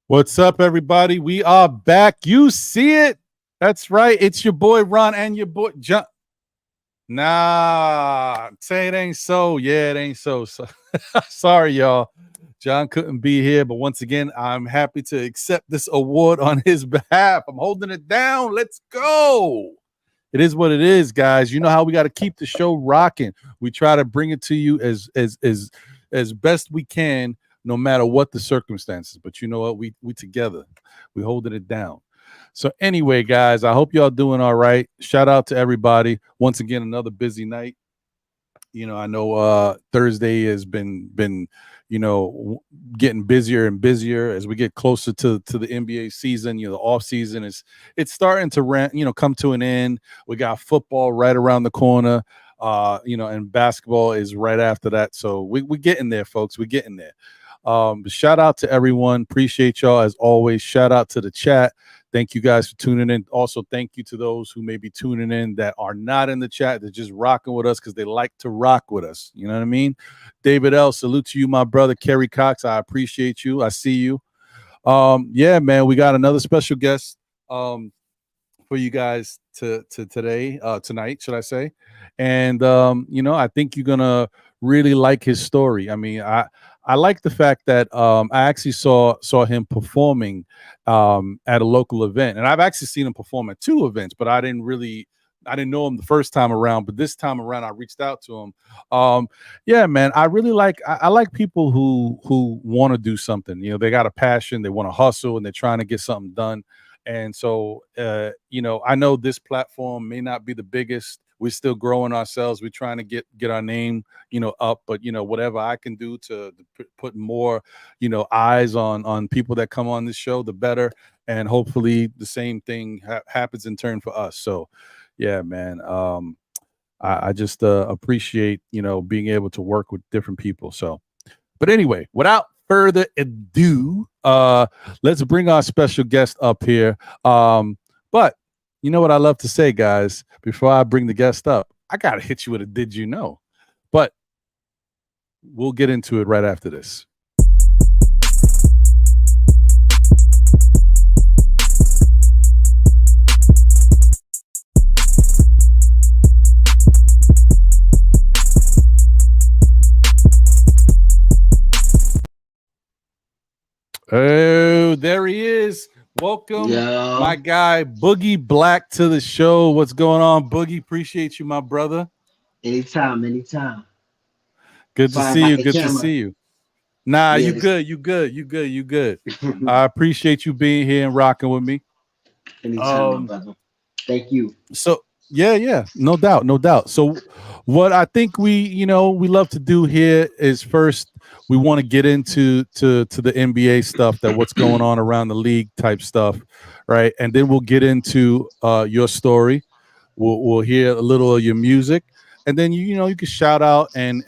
What's up, everybody? We are back. You see it? That's right. It's your boy Ron and your boy John. Nah, say it ain't so. Yeah, it ain't so. Sorry, y'all. John couldn't be here, but once again, I'm happy to accept this award on his behalf. I'm holding it down. Let's go. It is what it is, guys. You know how we got to keep the show rocking. We try to bring it to you as best we can, no matter what the circumstances. But you know what? We together. We holding it down. So anyway, guys, I hope y'all doing all right. Shout out to everybody. Once again, another busy night. I know Thursday has been getting busier and busier as we get closer to the NBA season. The off season it's starting to come to an end. We got football right around the corner. And basketball is right after that. So we're getting there, folks. We're getting there. But shout out to everyone. Appreciate y'all as always. Shout out to the chat. Thank you guys for tuning in. Also, thank you to those who may be tuning in that are not in the chat. They're just rocking with us because they like to rock with us. You know what I mean? David L., salute to you, my brother. Kerry Cox, I appreciate you. I see you. Yeah, man, we got another special guest for you guys tonight, should I say. And, I think you're going to really like his story. I mean, I like the fact that I actually saw him performing at a local event, and I've actually seen him perform at two events, but I didn't know him the first time around. But this time around, I reached out to him. Yeah, man, I really like people who want to do something. They got a passion, they want to hustle, and they're trying to get something done. And so, I know this platform may not be the biggest. We're still growing ourselves. We're trying to get our name, up. But, whatever I can do to put more, eyes on people that come on this show, the better. And hopefully the same thing happens in turn for us. So, yeah, man, I just appreciate, being able to work with different people. So, but anyway, without further ado, let's bring our special guest up here. But you know what I love to say, guys, before I bring the guest up, I got to hit you with a did you know? But we'll get into it right after this. Oh, there he is. Welcome, my guy, Boogie Black, to the show. What's going on, Boogie? Appreciate you, my brother. Anytime. Good to see you. Good to see you. Nah, you good. You good. I appreciate you being here and rocking with me. Anytime, my brother. Thank you. So, yeah, no doubt. So, what I think we love to do here is first we want to get into the NBA stuff, that what's going on around the league type stuff, right? And then we'll get into your story. We'll hear a little of your music, and then you can shout out and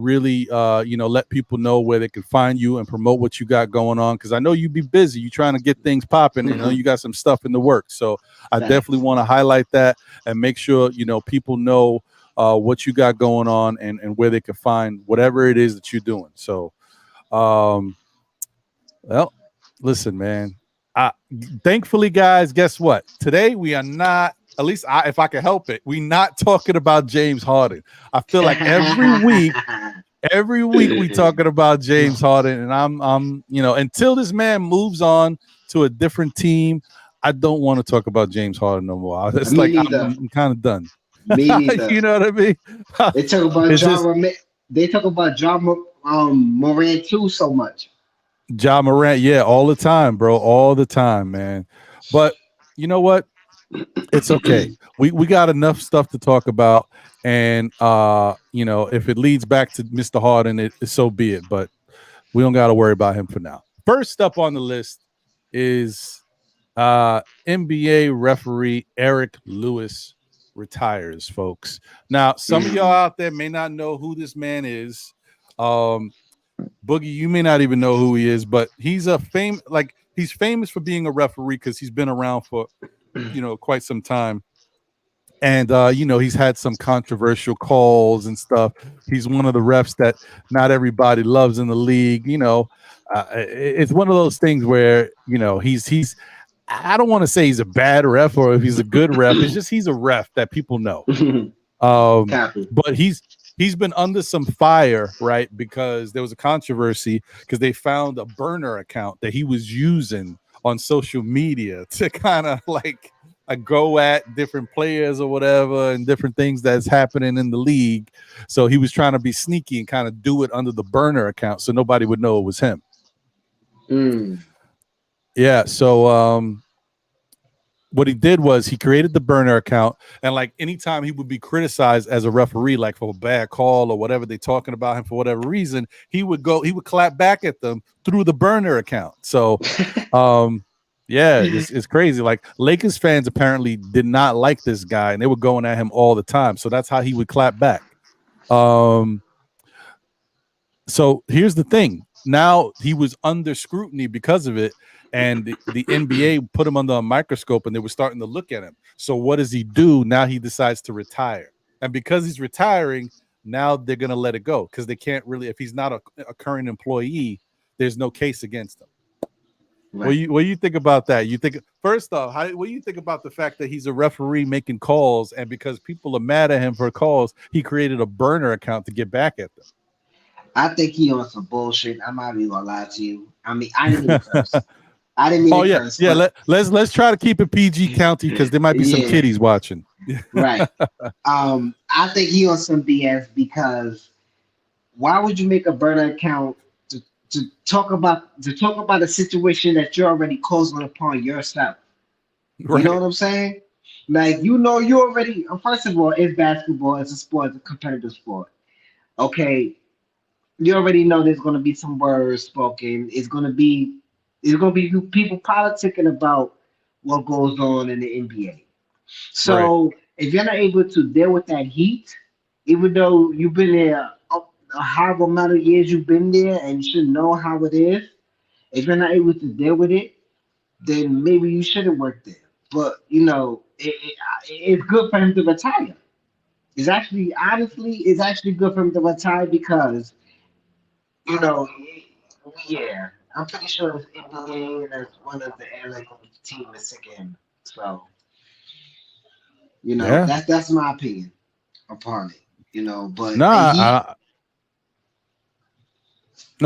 really let people know where they can find you and promote what you got going on, because I know you be busy. You trying to get things popping. You got some stuff in the works. So I definitely want to highlight that and make sure people know what you got going on and where they can find whatever it is that you're doing. So, well, listen, man. Thankfully, guys, guess what? Today we are not. At least if I can help it, we're not talking about James Harden. I feel like every week we talking about James Harden, and I'm until this man moves on to a different team, I don't want to talk about James Harden no more. It's like I'm kind of done. Me neither. You know what I mean? They talk about Ja Morant too so much. Ja Morant, yeah, all the time, bro, all the time, man. But you know what? It's okay. We got enough stuff to talk about, and if it leads back to Mr. Harden, so be it. But we don't got to worry about him for now. First up on the list is NBA referee Eric Lewis retires, folks. Now, some of y'all out there may not know who this man is. Boogie, you may not even know who he is, but he's he's famous for being a referee because he's been around for quite some time. And he's had some controversial calls and stuff. He's one of the refs that not everybody loves in the league. it's one of those things where he's. I don't want to say he's a bad ref or if he's a good ref. It's just he's a ref that people know. But he's been under some fire, right? Because there was a controversy because they found a burner account that he was using on social media to kind of like go at different players or whatever and different things that's happening in the league. So he was trying to be sneaky and kind of do it under the burner account so nobody would know it was him. Yeah. So what he did was he created the burner account, and like anytime he would be criticized as a referee, like for a bad call or whatever, they talking about him for whatever reason, he would clap back at them through the burner account. So yeah, it's crazy. Like Lakers fans apparently did not like this guy and they were going at him all the time. So that's how he would clap back. So here's the thing. Now he was under scrutiny because of it. And the NBA put him under a microscope and they were starting to look at him. So what does he do? Now he decides to retire. And because he's retiring, now they're going to let it go because they can't really, if he's not a current employee, there's no case against him. Right. What do you think about that? You think, first off, what do you think about the fact that he's a referee making calls and because people are mad at him for calls, he created a burner account to get back at them? I think he on some bullshit. I'm not even gonna lie to you. I mean, I didn't mean to curse. I didn't mean to curse. Yeah. Let's try to keep it PG County because there might be some kiddies watching. Right. I think he on some BS because why would you make a burner account to talk about a situation that you're already causing upon yourself? Right. You know what I'm saying? Like you already. First of all, it's basketball. It's a sport. It's a competitive sport. Okay. You already know there's going to be some words spoken. It's going to be people politicking about what goes on in the NBA. So if you're not able to deal with that heat, even though you've been there a however amount of years you've been there and you should know how it is, if you're not able to deal with it, then maybe you shouldn't work there. But it's good for him to retire. It's actually good for him to retire because. I'm pretty sure it was NBA and that's one of the LA team is sick of him. So, that's my opinion upon it. But no,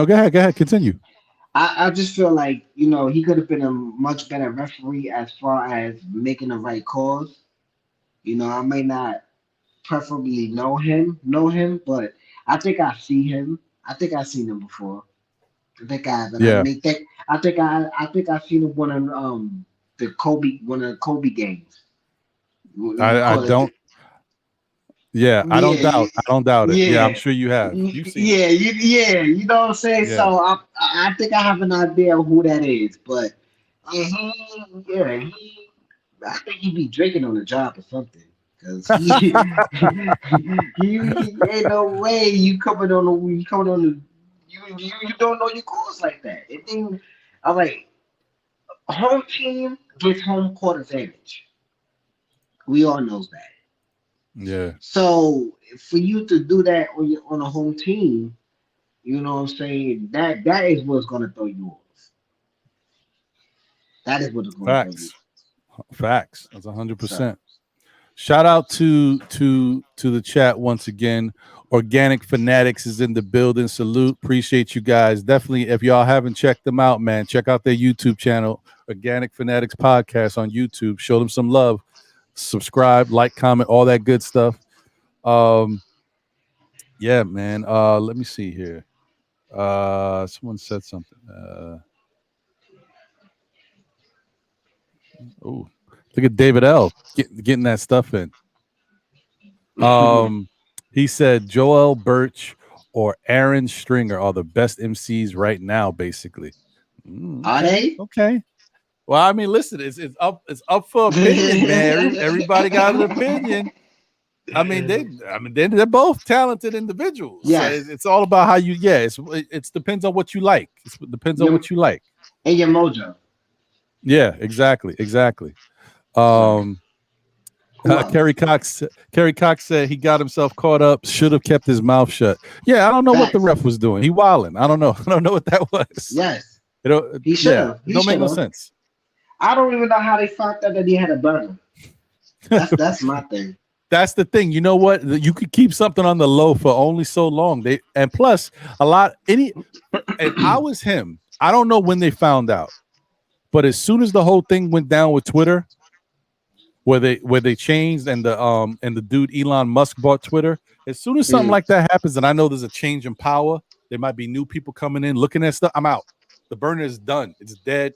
go ahead, continue. I just feel like he could have been a much better referee as far as making the right calls. I may not preferably know him, but I think I see him. I think I've seen him before. I think I have. I think I've seen him one of the Kobe games. I don't. I don't doubt it. Yeah, I'm sure you have. You've seen it. You know what I'm saying? Yeah. So I think I have an idea of who that is, but I think he'd be drinking on the job or something. Cause he ain't no way you coming on the you don't know your calls like that. And then I'm like, home team gets home court advantage. We all knows that. Yeah. So for you to do that on a home team, you know what I'm saying? That is what's gonna throw you off. That is what's gonna throw you off. Facts. That's 100%. Shout out to the chat once again. Organic Fanatics is in the building. Salute. Appreciate you guys. Definitely, if y'all haven't checked them out, man, check out their YouTube channel, Organic Fanatics Podcast on YouTube. Show them some love. Subscribe, like, comment, all that good stuff. Yeah, man. Let me see here. Someone said something. Oh, look at David L. Getting that stuff in. He said Joel Birch or Aaron Stringer are the best MCs right now, basically. Are they? Okay. Well, I mean, listen, it's up for opinion, man. Everybody got an opinion. I mean, they're both talented individuals. Yeah, so it's all about how you. Yeah, it depends on what you like. It depends on what you like and your mojo. Yeah, exactly. Who else? Kerry Cox said he got himself caught up. Should have kept his mouth shut. Yeah, I don't know what the Facts. ref was doing. He wilding. I don't know. I don't know what that was. Yes. It don't, He should yeah, have. it He don't make should no have. sense. I don't even know how they found out that he had a burner. That's my thing. That's the thing. You know what? You could keep something on the low for only so long. They and plus a lot. If I was him, I don't know when they found out, but as soon as the whole thing went down with Twitter, where they changed and the dude Elon Musk bought Twitter. As soon as something Mm. like that happens, and I know there's a change in power, there might be new people coming in looking at stuff. I'm out. The burner is done. It's dead.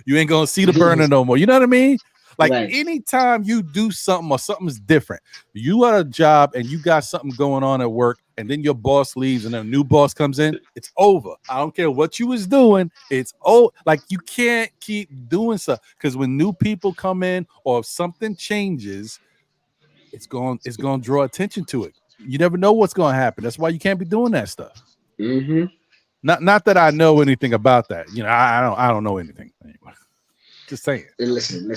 You ain't gonna see the burner no more. You know what I mean? Like Right. anytime you do something or something's different, you got a job and you got something going on at work, and then your boss leaves and a new boss comes in, it's over. I don't care what you was doing. It's like you can't keep doing stuff because when new people come in or if something changes, it's going to draw attention to it. You never know what's going to happen. That's why you can't be doing that stuff. Mm-hmm. Not that I know anything about that. I don't know anything anyway. Just saying. Listen. I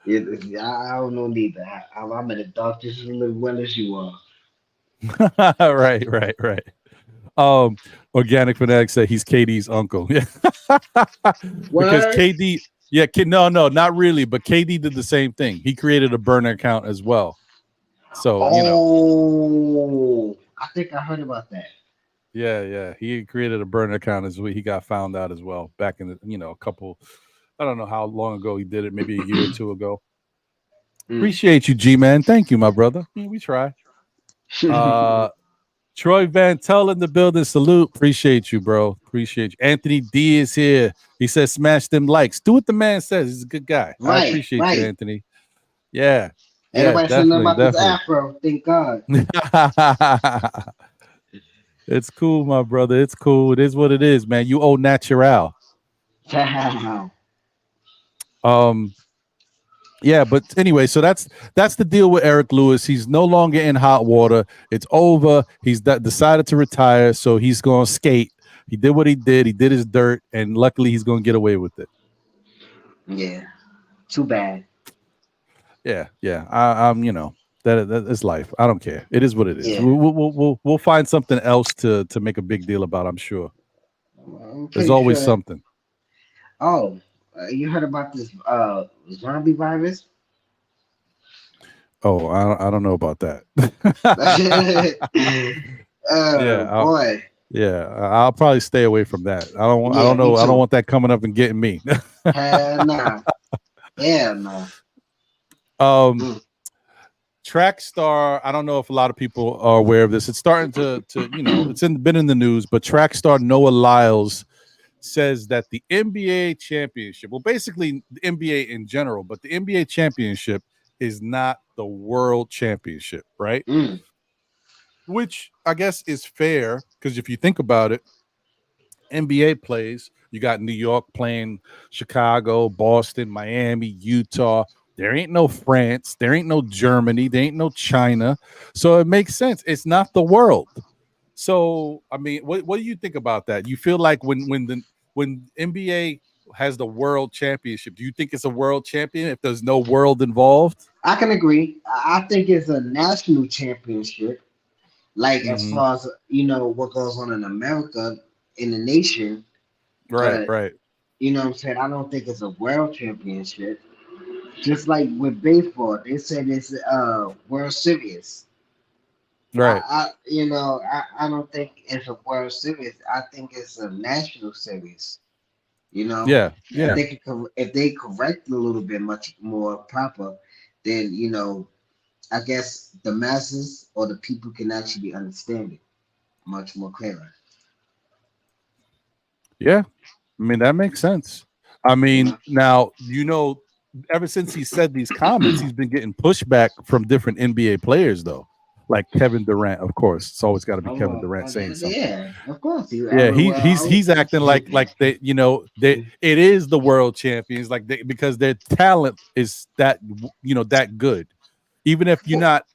don't know neither. I'm in the dark just as well as you are. Right. Organic Fanatic said he's KD's uncle. Yeah. Because What? KD, yeah, no, not really, but KD did the same thing. He created a burner account as well. So, Oh, I think I heard about that. yeah. He created a burner account as well. He got found out as well back in a couple, I don't know how long ago he did it, maybe a year or two ago. Mm. Appreciate you, G man. Thank you, my brother. Yeah, we try. Troy Van Tull in the building. Salute. Appreciate you, bro. Appreciate you. Anthony D is here. He says, smash them likes. Do what the man says. He's a good guy. I Right, appreciate you, right. Anthony. Yeah. Ain't Yeah, nobody saying nothing definitely. about this afro. Thank God. It's cool, my brother. It's cool. It is what it is, man. You owe natural. Wow. Um, Yeah, but anyway, so that's the deal with Eric Lewis. He's no longer in hot water. It's over. He's decided to retire, so he's going to skate. He did what he did. He did his dirt, and luckily, he's going to get away with it. Yeah. Too bad. Yeah. I'm that's life. I don't care. It is what it is. Yeah. We'll find something else to make a big deal about. I'm sure. I'm There's pretty always sure. something. Oh, you heard about this zombie virus? Oh, I don't know about that. Yeah, Boy. I'll probably stay away from that. I Yeah, don't me know. I don't too. want that coming up and getting me. Hell nah. Hell no. um, Mm. Track star. I don't know if a lot of people are aware of this. It's starting to it's been in the news, but track star Noah Lyles says that the NBA championship, well, basically the NBA in general, but the NBA championship is not the world championship, right? Mm. Which I guess is fair because if you think about it, NBA plays, you got New York playing Chicago, Boston, Miami, Utah. There ain't no France, there ain't no Germany, there ain't no China. So it makes sense. It's not the world. So I mean, what do you think about that? You feel like when NBA has the world championship, do you think it's a world champion if there's no world involved? I can agree. I think it's a national championship. Like as Mm-hmm. far as what goes on in America, in the nation, but Right. you know what I'm saying. I don't think it's a world championship. Just like with baseball, they said it's World Series. Right. I don't think it's a World Series. I think it's a national series. You know, Yeah. if Yeah. they correct it a little bit much more proper, then I guess the masses or the people can actually understand it much more clearer. Yeah. I mean, that makes sense. I You mean, know, now, ever since he said these comments, he's been getting pushback from different NBA players, though. Like Kevin Durant, of course. It's always got to be Kevin Durant saying something. yeah, of course. You Yeah, everywhere he's else. acting like they it is the world champions, like because their talent is that good. Even if you're not,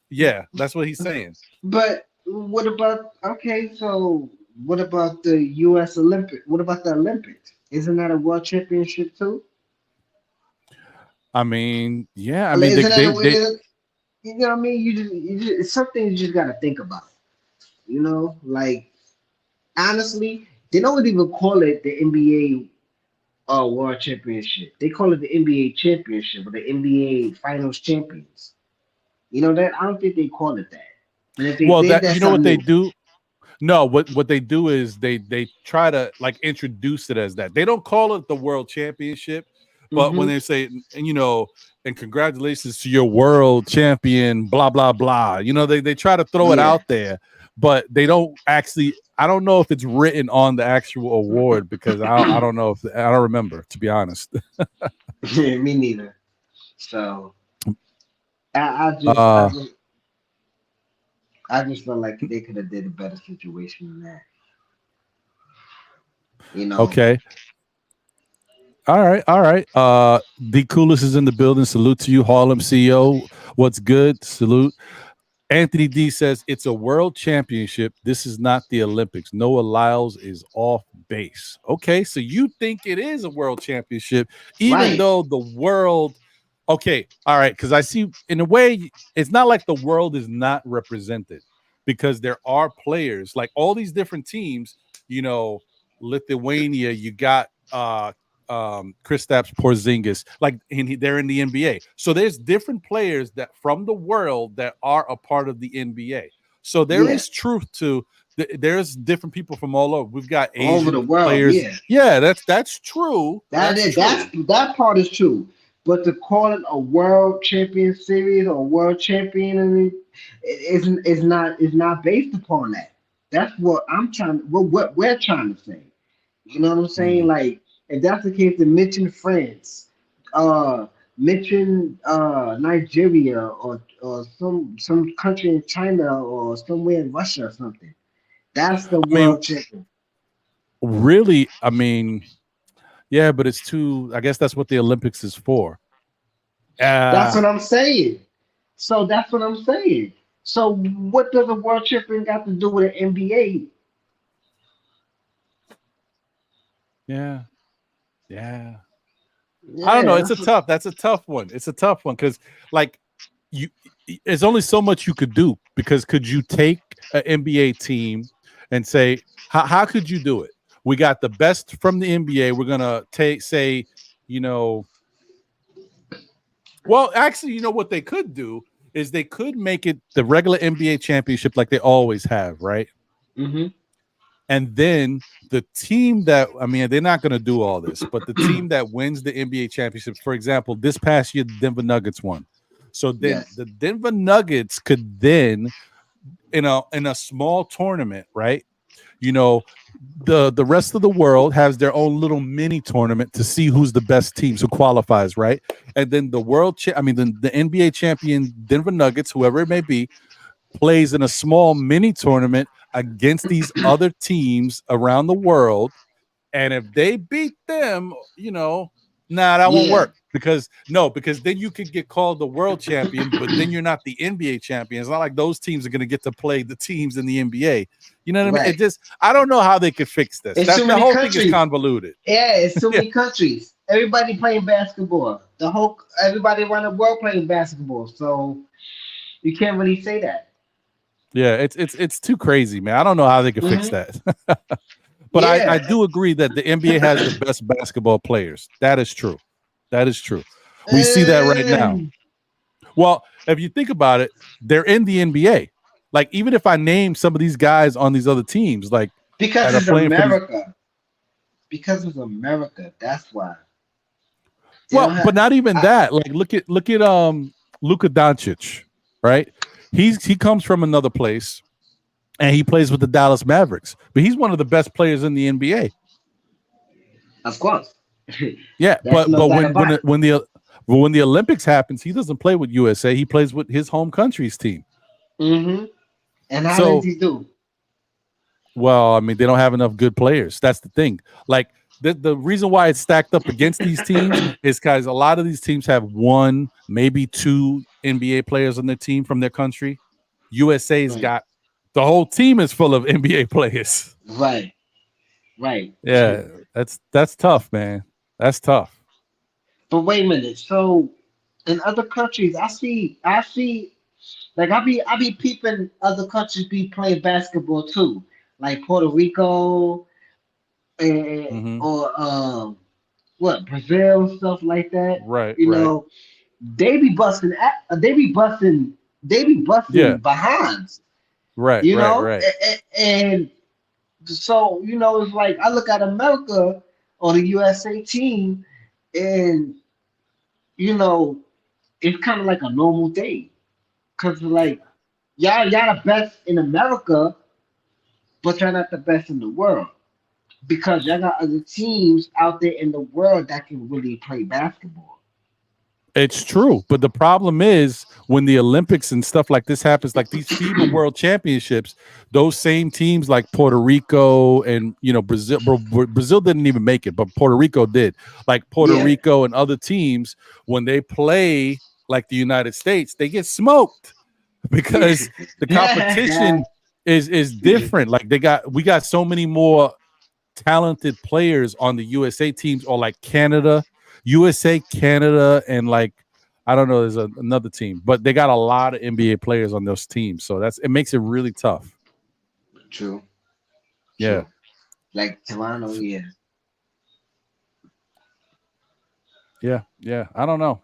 yeah, that's what he's saying. But what about okay? So what about the U.S. Olympic? What about the Olympics? Isn't that a world championship too? I mean, yeah. I Like, mean, isn't that the way it is? You know what I mean? It's something you just gotta think about. You know, like honestly, they don't even call it the NBA World Championship. They call it the NBA Championship or the NBA Finals Champions. You know that? I don't think they call it that. And if they well, did, that you that's know what something they new. do. No, what they do is they try to like introduce it as that. They don't call it the World Championship, but when Hmm. they say and and congratulations to your world champion, blah blah blah. They try to throw it Yeah. out there, but they don't actually. I don't know if it's written on the actual award because I don't know if I don't remember, to be honest. Me neither. So I, I just I Uh, just I just felt like they could have did a better situation than that. You know. okay. All right, all right. The coolest is in the building. Salute to you, Harlem CEO. What's good? Salute. Anthony D says it's a world championship. This is not the Olympics. Noah Lyles is off base. Okay, so you think it is a world championship, even Right. though the world. Okay, all right, because I see in a way it's not like the world is not represented because there are players like all these different teams. You know, Lithuania. You got Kristaps Porzingis, like they're in the NBA. So there's different players that from the world that are a part of the NBA. So there Yeah. is truth to there's different people from all over. We've got All over the Asian world. players. Yeah. Yeah, that's true. That That's is true. that part is true. But to call it a world champion series or world champion is not based upon that. That's what I'm trying. What we're trying to say. You know what I'm saying? Mm. Like if that's the case, then mention France, uh, mention Nigeria or some country in China or somewhere in Russia or something. That's the I mean, world champion. really, I mean, yeah, but it's too. I guess that's what the Olympics is for. That's Uh what I'm saying. So that's what I'm saying. So what does a world champion got to do with an NBA? yeah, yeah. I don't know. Yeah, It's a tough. That's a tough one. It's a tough one because, like, you, there's only so much you could do. Because could you take an NBA team and say, how could you do it? We got the best from the NBA. We're gonna say, you know, well, actually, you know what they could do is they could make it the regular NBA championship like they always have, right? hmm And then the team that I mean, they're not going to do all this, but the team that wins the NBA championships, for example, this past year, the Denver Nuggets won. So then yes, the Denver Nuggets could then in a small tournament, right? You know, the rest of the world has their own little mini tournament to see who's the best teams who qualifies, right? And then the NBA champion Denver Nuggets, whoever it may be, plays in a small mini tournament against these other teams around the world. And if they beat them, that won't yeah, work because then you could get called the world champion, but then you're not the NBA champion. It's not like those teams are going to get to play the teams in the NBA. You know what I mean? right. I don't know how they could fix this. It's That too the many whole thing is countries. convoluted. Yeah, it's too Yeah, many countries. Everybody playing basketball. Everybody around the world playing basketball. So you can't really say that. yeah, it's too crazy, man. I don't know how they could fix Hmm. that. But I Yeah. do agree that the NBA has the best basketball players. That is true. That is true. We see that right now. Um, Well, if you think about it, they're in the NBA. Like, even if I name some of these guys on these other teams, like because that are it's playing for these, America. Because it's America. That's why. They well, don't but have. not even I, that. Like, look at Luka Doncic, right? He comes from another place and he plays with the Dallas Mavericks, but he's one of the best players in the NBA. of course. Yeah, That's but no but doubt when when about the, it. when the when the Olympics happens, he doesn't play with USA. He plays with his home country's team. Hmm. And how does So, he do? well, I mean, they don't have enough good players. That's the thing. Like the reason why it's stacked up against these teams is because a lot of these teams have one, maybe two NBA players on their team from their country. USA's Right. got the whole team is full of NBA players. Right. Right. Yeah, that's tough, man. That's tough. But wait a minute. So in other countries, I see, like I be peeping other countries be playing basketball too, like Puerto Rico Mm-hmm. or what Brazil and stuff like that. Right, You right. know, they be busting, they be busting, they be Yeah. busting behinds. Right, You right, know, right. and so it's like I look at America or the USA team, and you know, it's kind of like a normal day because like y'all the best in America, but y'all not the best in the world because y'all got other teams out there in the world that can really play basketball. It's true, but the problem is when the Olympics and stuff like this happens, like these FIBA World Championships, those same teams like Puerto Rico and Brazil. Brazil didn't even make it, but Puerto Rico did. Like Puerto Yeah, Rico and other teams, when they play like the United States, they get smoked because the yeah, competition is different. Like we got so many more talented players on the USA teams, or like Canada, USA, Canada, and like I don't know, there's another team, but they got a lot of NBA players on those teams, so it makes it really tough. true, Yeah, true. Like Toronto, yeah, yeah, yeah. I don't know.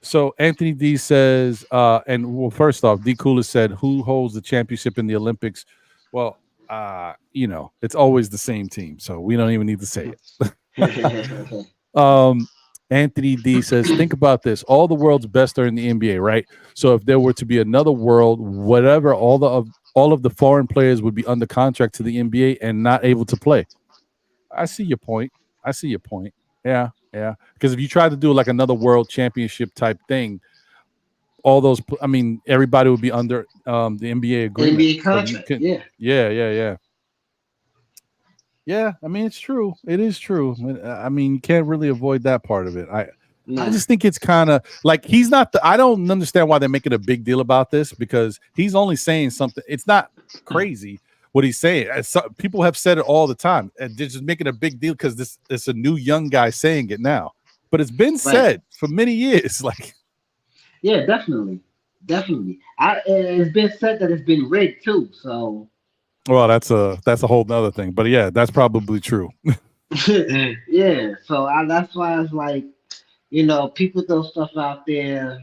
So Anthony D says, and well, first off, D Cooler said, "Who holds the championship in the Olympics?" Well, it's always the same team, so we don't even need to say it. Um, Anthony D says, think about this. All the world's best are in the NBA, right? So if there were to be another world, whatever, all of the foreign players would be under contract to the NBA and not able to play. I see your point. I see your point. Yeah, yeah. Because if you try to do like another world championship type thing, I mean, everybody would be under the NBA agreement. NBA So you contract, can, yeah. yeah, yeah, yeah. Yeah, I mean it's true. It is true. I mean, you can't really avoid that part of it. I Nah, just think it's kind of like he's not the I don't understand why they're making a big deal about this because he's only saying something. It's not crazy what he's saying. People have said it all the time. And they're just making a big deal because this it's a new young guy saying it now. But it's been right. said for many years. Like, Yeah, definitely, definitely. It's been said that it's been rigged too. So well, that's a whole nother thing. But yeah, that's probably true. yeah, so that's why it's like people throw stuff out there.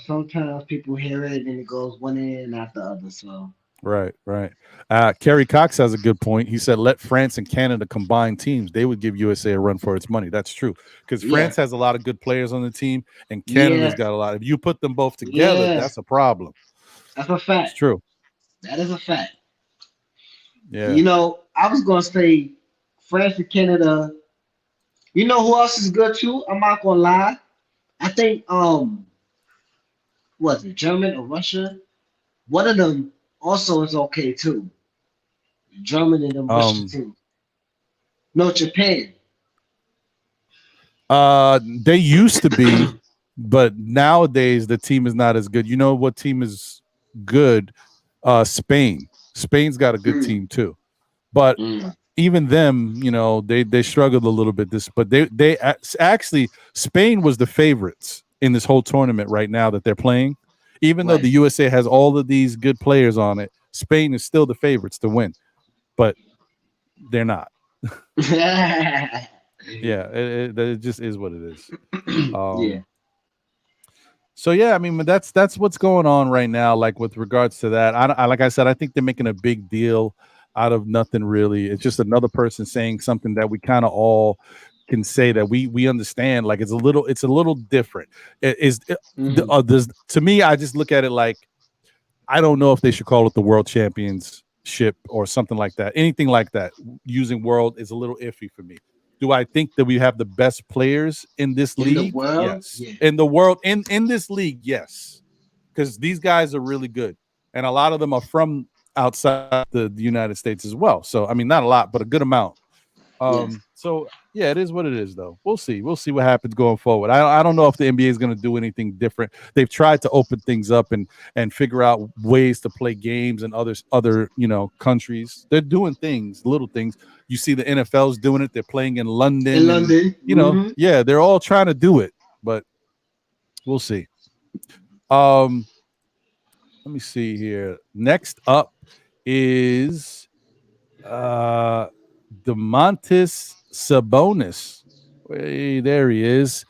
Sometimes people hear it and it goes one ear and not the other. So Right, right. Kerry Cox has a good point. He said, "Let France and Canada combine teams; they would give USA a run for its money." That's true because yeah, France has a lot of good players on the team, and Canada's yeah, got a lot. If you put them both together, yeah. that's a problem. That's a It's fact. true. That is a fact. Yeah. I was gonna say France and Canada. You know who else is good too? I'm not gonna lie. I think was it German or Russia? One of them also is okay too. German and the Russian Um. too. No, Japan. They used to be, but nowadays the team is not as good. You know what team is good? Spain. Spain's got a good Mm, team too, but mm, even them, they struggled a little bit. But they actually Spain was the favorites in this whole tournament right now that they're playing. Even though right. the USA has all of these good players on it, Spain is still the favorites to win, but they're not. Yeah, it just is what it is. Yeah. Um, so yeah, I mean, but that's what's going on right now. Like with regards to that, like I said, I think they're making a big deal out of nothing really. It's just another person saying something that we kind of all can say that we understand. Like it's a little different. It is to me, I just look at it like I don't know if they should call it the World Championship or something like that. Anything like that using world is a little iffy for me. Do I think that we have the best players in this In the league? world, Yes. yeah. In the world, in this league, yes. Because these guys are really good. And a lot of them are from outside the United States as well. So I mean not a lot, but a good amount. Yes. So yeah, it is what it is, though. We'll see. We'll see what happens going forward. I don't know if the NBA is going to do anything different. They've tried to open things up and figure out ways to play games in other countries. They're doing things, little things. You see the NFL's doing it. They're playing in In London, and London. Hmm. yeah, they're all trying to do it, but we'll see. Um, Let me see here. Next up is uh Domantas Sabonis. Hey, there he is.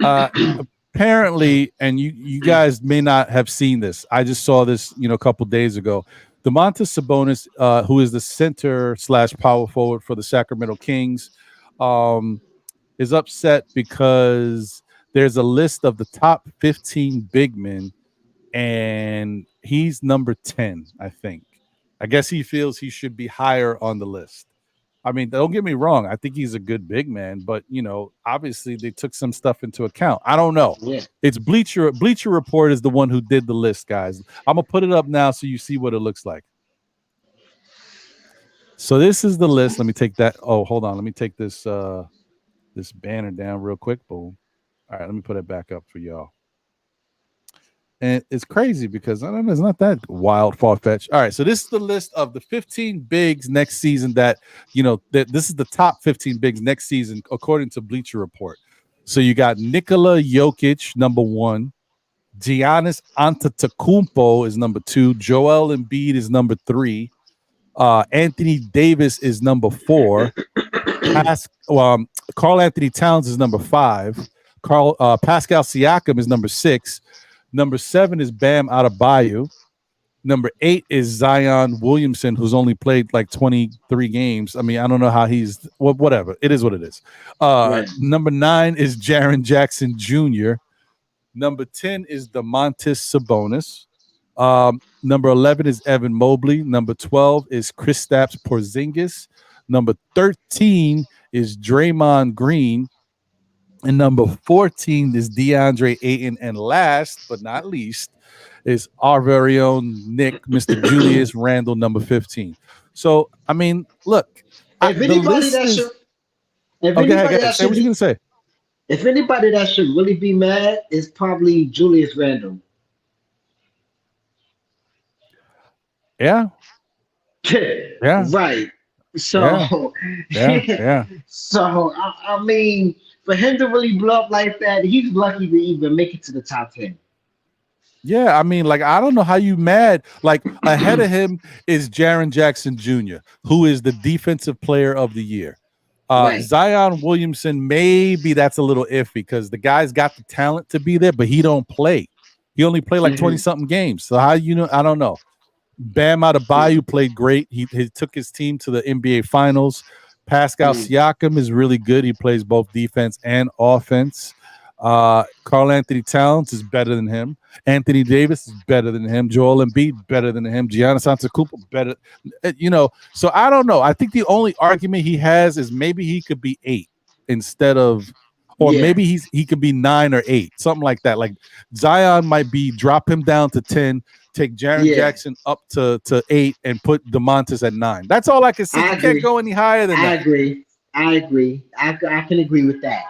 Uh Apparently, and you guys may not have seen this. I just saw this, a couple days ago. Domantas Sabonis, who is the center slash power forward for the Sacramento Kings, um, is upset because there's a list of the top 15 big men and he's number 10, I think. I guess he feels he should be higher on the list. I mean, don't get me wrong. I think he's a good big man, but obviously they took some stuff into account. I don't know. Yeah. It's Bleacher Report is the one who did the list, guys. I'm gonna put it up now so you see what it looks like. So this is the list. Let me take that. Oh, hold on. Let me take this banner down real quick. Boom. All right, let me put it back up for y'all. And it's crazy because I don't know, it's not that wild, far fetched. All right, so this is the list of the 15 bigs next season that this is the top 15 bigs next season according to Bleacher Report. So you got Nikola Jokic, number 1. Giannis Antetokounmpo is number 2. Joel Embiid is number 3. Anthony Davis is number 4. Carl Anthony Towns is number 5. Pascal Siakam is number 6. Number 7 is Bam Adebayo. Number 8 is Zion Williamson, who's only played like 23 games. I mean, I don't know how whatever. It is what it is. Right. Number 9 is Jaren Jackson Jr. Number 10 is Domantas Sabonis. Number 11 is Evan Mobley. Number 12 is Kristaps Porzingis. Number 13 is Draymond Green. And number 14 is DeAndre Ayton. And last but not least is our very own Nick, Mr. Julius Randle, number 15. So, I mean, look, If the anybody list that is. should, if Okay, anybody okay. that Say what you should, going to say. if anybody that should really be mad is probably Julius Randle. Yeah, yeah, Right. yeah, So, yeah, yeah. so I mean, for him to really blow up like that, he's lucky to even make it to the top 10. Yeah, I mean, like, I don't know how you mad. Like, ahead of him is Jaren Jackson Jr., who is the defensive player of the year. Right. Zion Williamson, maybe that's a little iffy because the guy's got the talent to be there, but he don't play. He only played like 20 Hmm. something games. So how I don't know. Bam Adebayo played great. He took his team to the NBA Finals. Pascal Hmm. Siakam is really good. He plays both defense and offense. Carl Anthony Towns is better than him. Anthony Davis is better than him. Joel Embiid better than him. Giannis Antetokounmpo better. So I don't know. I think the only argument he has is maybe he could be 8 instead of, or Yeah. maybe he could be 9 or 8, something like that. Like Zion might be drop him down to 10, take Jaren Yeah. Jackson up to 8, and put Domantas at 9. That's all I can see. I You can't agree. go any higher than I that. agree. I agree. I can agree with that.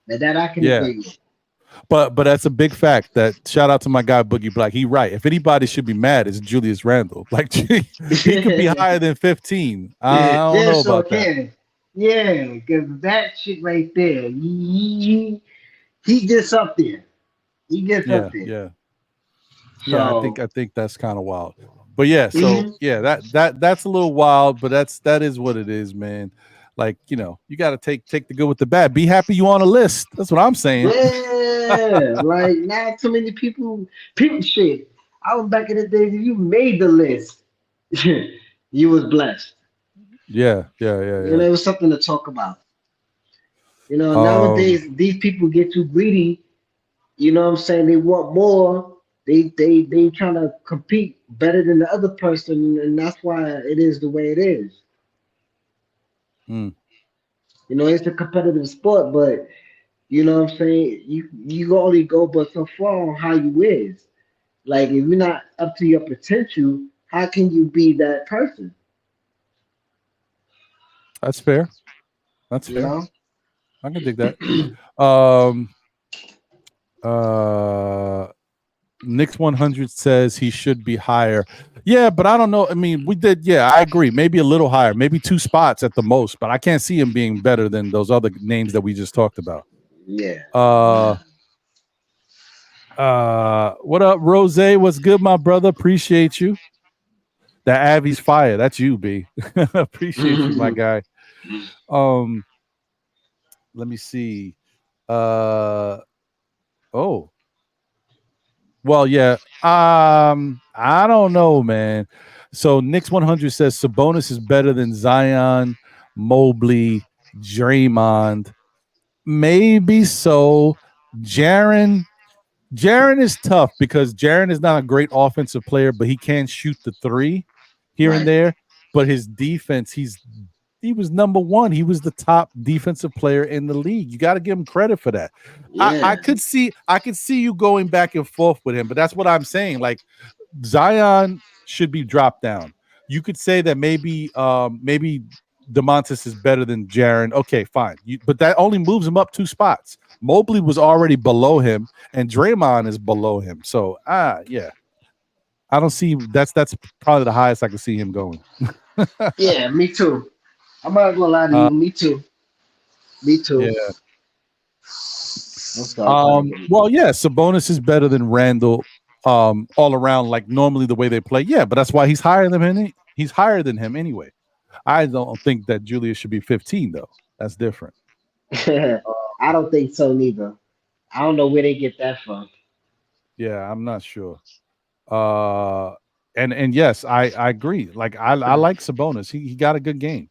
Now that I can Yeah. agree with. But that's a big fact. That shout out to my guy Boogie Black. He right. If anybody should be mad, it's Julius Randle. Like he could be higher than 15. I don't Yeah, know sure about that. can. Yeah, because that shit right there, he gets up there. He gets up Yeah, there. yeah, yeah. I think So, I think that's kind of wild. But yeah, so mhm. yeah, that's a little wild, but that is what it is, man. Like you got to take the good with the bad. Be happy you on a list. That's what I'm saying. Yeah, like not too many people shit. I was back in the days, if you made the list, you was blessed. Yeah, yeah, yeah, You know, yeah. it was something to talk about. You know, Um, nowadays these people get too greedy. You know what I'm saying? They want more. They trying to compete better than the other person, and that's why it is the way it is. mm, You know, it's a competitive sport, but you know what I'm saying? You only go but so far on how you is. Like if you're not up to your potential, how can you be that person? that's fair. That's You fair. know. I can dig that. Um, uh, Knicks 100 says he should be higher. Yeah, but I don't know. I mean, we did. Yeah, I agree. Maybe a little higher, maybe 2 spots at the most. But I can't see him being better than those other names that we just talked about. Yeah. What up, Rose? What's good, my brother? Appreciate you. That Avi's fire. That's you, B. Appreciate you, my guy. Um, let me see. Oh, well, yeah. I don't know, man. So Knicks 100 says Sabonis is better than Zion, Mobley, Draymond. Maybe so. Jaren. Jaren is tough because Jaren is not a great offensive player, but he can shoot the three here and Right. there. But his defense, he was number one. He was the top defensive player in the league. You got to give him credit for that. I Yeah. could see you going back and forth with him, but that's what I'm saying. Like Zion should be dropped down. You could say that maybe Domantas is better than Jaren. Okay, fine. But that only moves him up 2 spots. Mobley was already below him, and Draymond is below him. So yeah. I don't see that's probably the highest I can see him going. Yeah. Me too. I'm not gonna lie to uh, you. Me too. Me too. yeah. I'm sorry. Trying to get Well, yeah, Sabonis is better than Randall all around, like normally the way they play. Yeah, but that's why he's higher than him. He's higher than him anyway. I don't think that Julius should be 15 though. That's different. it. I don't think so neither. I don't know where they get that from. Yeah, I'm not sure. Uh and yes, I agree. Like I like Sabonis. He got a good game.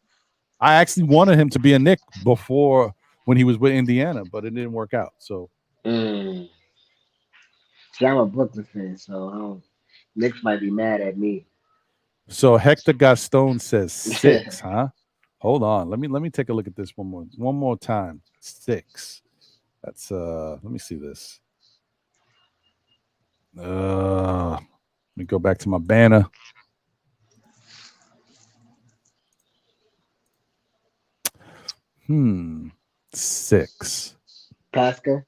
I actually wanted him to be a Knick before when he was with Indiana, but it didn't work out. So Mm. See, I'm a Brooklyn fan, so Knicks might be mad at me. Hector Gaston says 6, huh? Hold on. Let me take a look at this one more time. 6. That's let me see this. Let me go back to my banner. Hmm. 6. Pascal.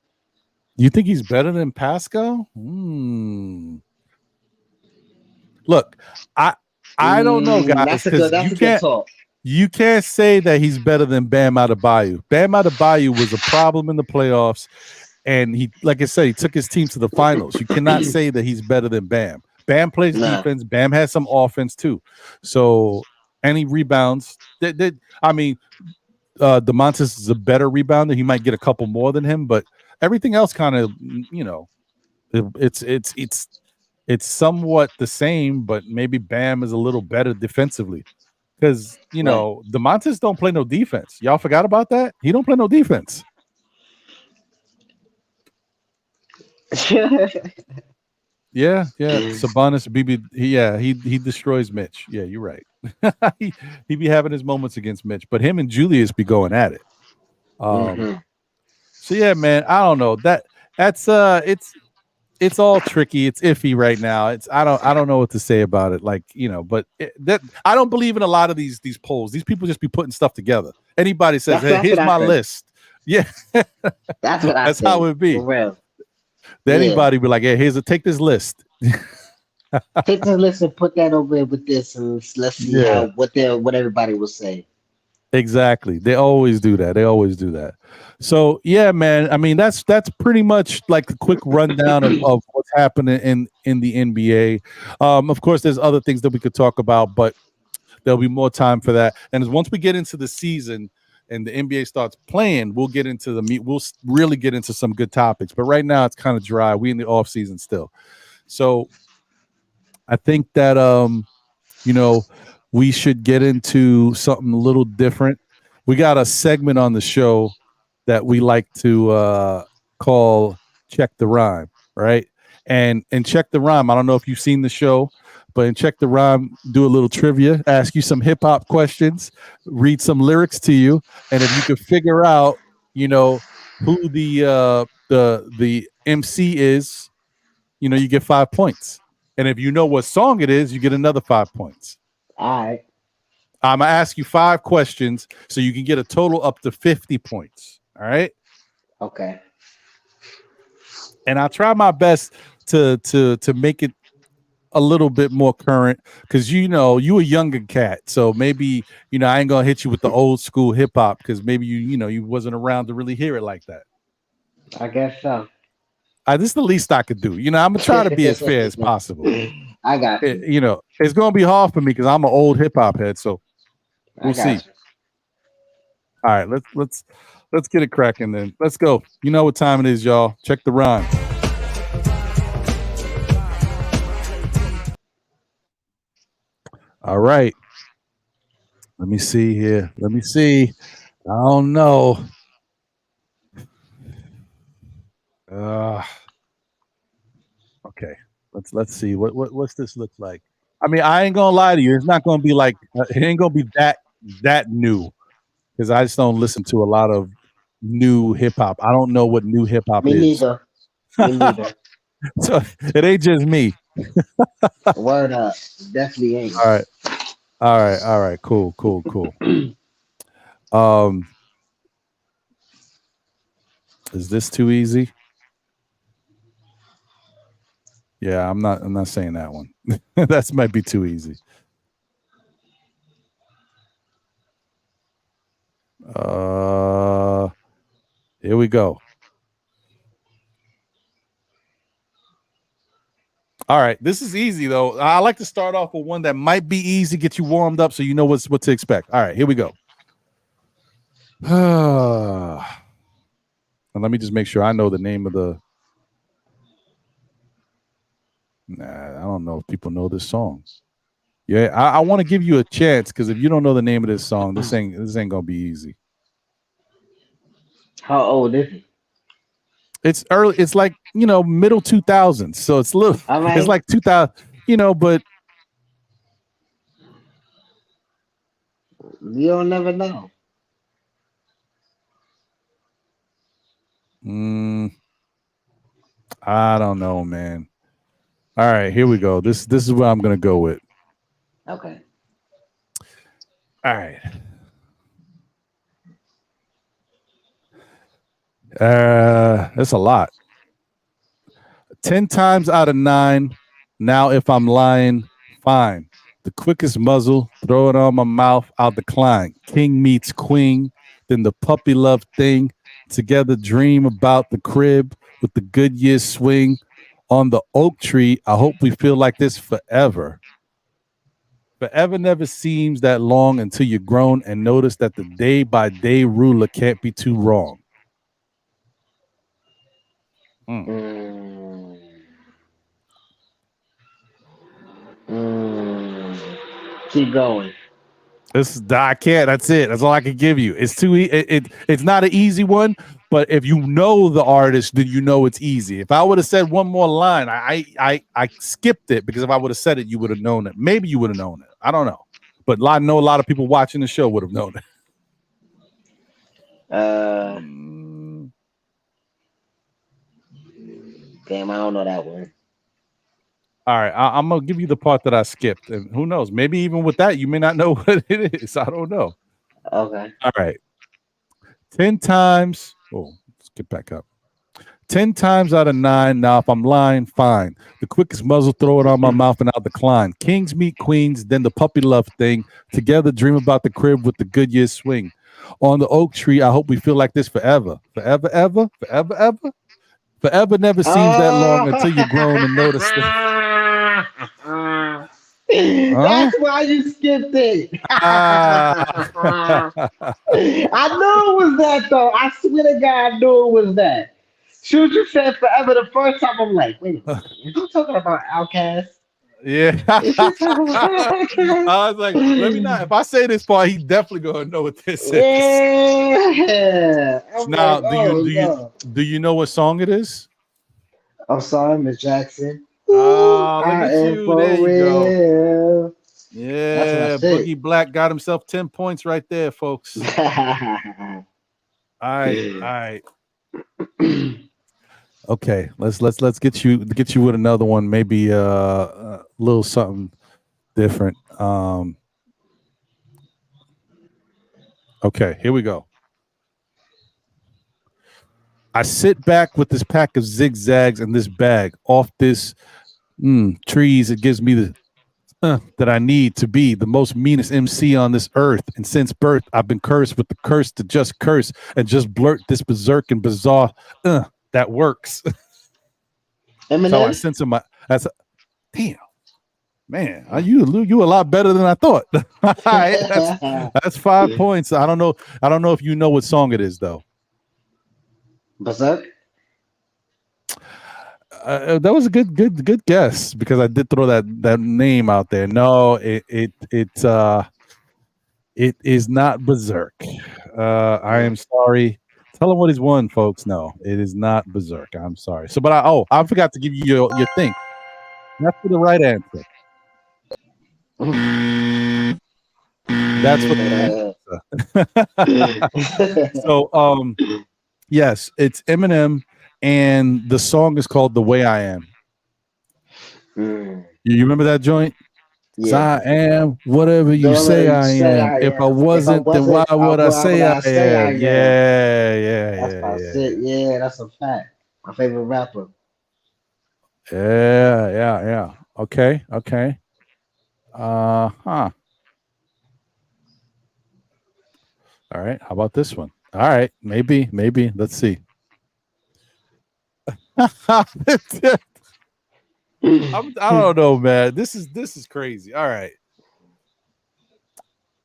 You think he's better than Pascal? Hmm. Look, I don't know, guys, because That's a good talk. you can't say that he's better than Bam Adebayo. Bam Adebayo was a problem in the playoffs, and he, like I said, he took his team to the finals. You cannot say that he's better than Bam. Bam plays Nah. defense. Bam has some offense too. So any rebounds, I mean, Domantas is a better rebounder. He might get a couple more than him, but everything else kind of, it's somewhat the same, but maybe Bam is a little better defensively. Because Right. Domantas don't play no defense. Y'all forgot about that? He don't play no defense. Yeah. Sabonis, BB, he destroys Mitch. Yeah, you're right. he be having his moments against Mitch, but him and Julius be going at it. hmm So yeah, man, I don't know. That's it's all tricky. It's iffy right now. I don't know what to say about it. Like, but that I don't believe in a lot of these polls. These people just be putting stuff together. Anybody says, "Hey, That's what here's I my think. list." Yeah, That's what I that's how think. it be. For real. Then Yeah. anybody be like, "Hey, take this list." Take this list and put that over with this, and let's see Yeah, how what everybody will say. exactly. They always do that. They always do that. So yeah, man. I mean, that's pretty much like a quick rundown of what's happening in the NBA. Of course, there's other things that we could talk about, but there'll be more time for that. And once we get into the season and the NBA starts playing, we'll get into the meat. We'll really get into some good topics. But right now, it's kind of dry. We in the off season still. So I think that you know, we should get into something a little different. We got a segment on the show that we like to call Check the Rhyme, right? And Check the Rhyme, I don't know if you've seen the show, but in Check the Rhyme, do a little trivia, ask you some hip hop questions, read some lyrics to you, and if you could figure out, who the MC is, you get 5 points. And if you know what song it is, you get another 5 points. All right. I'm gonna ask you 5 questions so you can get a total up to 50 points. All right. Okay. And I'll try my best to make it a little bit more current because you a younger cat, so maybe I ain't gonna hit you with the old school hip hop because maybe you wasn't around to really hear it like that. I guess so. This is the least I could do. I'm gonna try to be as fair as possible. I got you. It's gonna be hard for me because I'm an old hip hop head, so we'll see. You. All right, let's get it cracking then. Let's go. You know what time it is, y'all. Check the rhyme. All right. Let me see here. Let me see. I don't know. Okay. Let's see. What's this look like? I mean, I ain't gonna lie to you. It's not gonna be like it ain't gonna be that new because I just don't listen to a lot of new hip hop. I don't know what new hip hop is. Me neither. So it ain't just me. Word up. Definitely ain't. All right. Cool. Is this too easy? Yeah, I'm not saying that one. That might be too easy. Here we go. All right, this is easy though. I like to start off with one that might be easy, get you warmed up, so you know what to expect. All right, here we go. And let me just make sure I know the name of the. Nah, I don't know if people know this song. Yeah, I want to give you a chance because if you don't know the name of this song, this ain't gonna be easy. How old is it? It's early. It's like middle 2000s, so it's little. Right. It's like 2000. But you'll never know. I don't know, man. All right, here we go. This is what I'm gonna go with. Okay. All right. That's a lot. 10 times out of 9. Now, if I'm lying, fine. The quickest muzzle, throw it on my mouth, I'll decline. King meets queen, then the puppy love thing. Together, dream about the crib with the good years swing. On the oak tree, I hope we feel like this forever. Forever never seems that long until you're grown and notice that the day by day ruler can't be too wrong. Keep going. I can't. That's it. That's all I can give you. It's too. It's not an easy one, but if you know the artist, then you know it's easy. If I would have said one more line, I skipped it because if I would have said it, you would have known it. Maybe you would have known it. I don't know, but I know a lot of people watching the show would have known it. Damn, I don't know that one. All right, I'm gonna give you the part that I skipped, and who knows? Maybe even with that, you may not know what it is. I don't know. Okay. All right. 10 times. Oh, let's get back up. 10 times out of 9. Now, if I'm lying, fine. The quickest muzzle, throw it on my mouth, and I'll decline. Kings meet queens, then the puppy love thing. Together, dream about the crib with the good years swing. On the oak tree, I hope we feel like this forever. Forever, ever, forever, ever. Forever never seems that long until you're grown and notice that. That's why you skipped it. I knew it was that, though. I swear to God, I knew it was that. Soon as you said forever the first time, I'm like, wait a minute. Is he talking about Outkast? Yeah. I was like, let me not. If I say this part, he's definitely gonna know what this is. Yeah. Now, do you know what song it is? I'm sorry, Miss Jackson. Look at you. There you go. Yeah, Boogie Black got himself 10 points right there, folks. All right. Okay, let's get you with another one, maybe a little something different. Okay, here we go. I sit back with this pack of zigzags and this bag off this trees. It gives me the that I need to be the most meanest MC on this earth. And since birth, I've been cursed with the curse to just curse and just blurt this berserk and bizarre that works. So I Eminem. sense in my damn man, you a lot better than I thought. All right, that's 5 points. I don't know if you know what song it is though. Berserk. That was a good guess because I did throw that name out there. No, it is not Berserk. I am sorry. Tell him what he's won, folks. No, it is not Berserk. I'm sorry. So, but I forgot to give you your thing. That's for the right answer. That's for the answer. So, yes, it's Eminem, and the song is called "The Way I Am." You remember that joint? Yeah. I am whatever you say I am. If I wasn't, then why would I say I am? That's it. Yeah, that's a fact. My favorite rapper. Yeah. Okay. All right. How about this one? All right. Maybe. Let's see. I don't know, man. This is crazy. All right.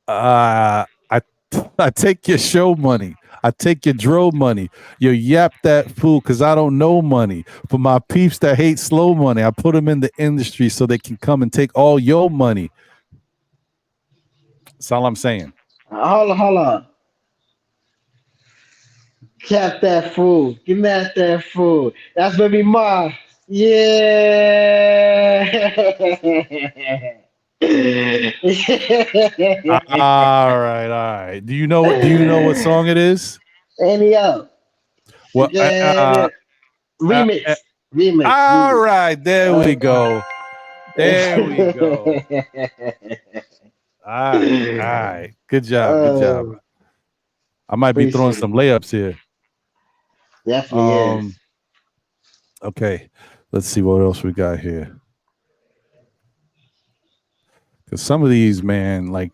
I take your show money. I take your dro money. You yap that fool because I don't know money. For my peeps that hate slow money, I put them in the industry so they can come and take all your money. That's all I'm saying. Hold on. Cap that fool. Give me that fool. That's baby Ma. Yeah. All right. Do you know what song it is? Any up. What remix. All right, there we go. All right. Good job. I might be throwing some layups here. Definitely is. Okay, let's see what else we got here. Because some of these, man, like,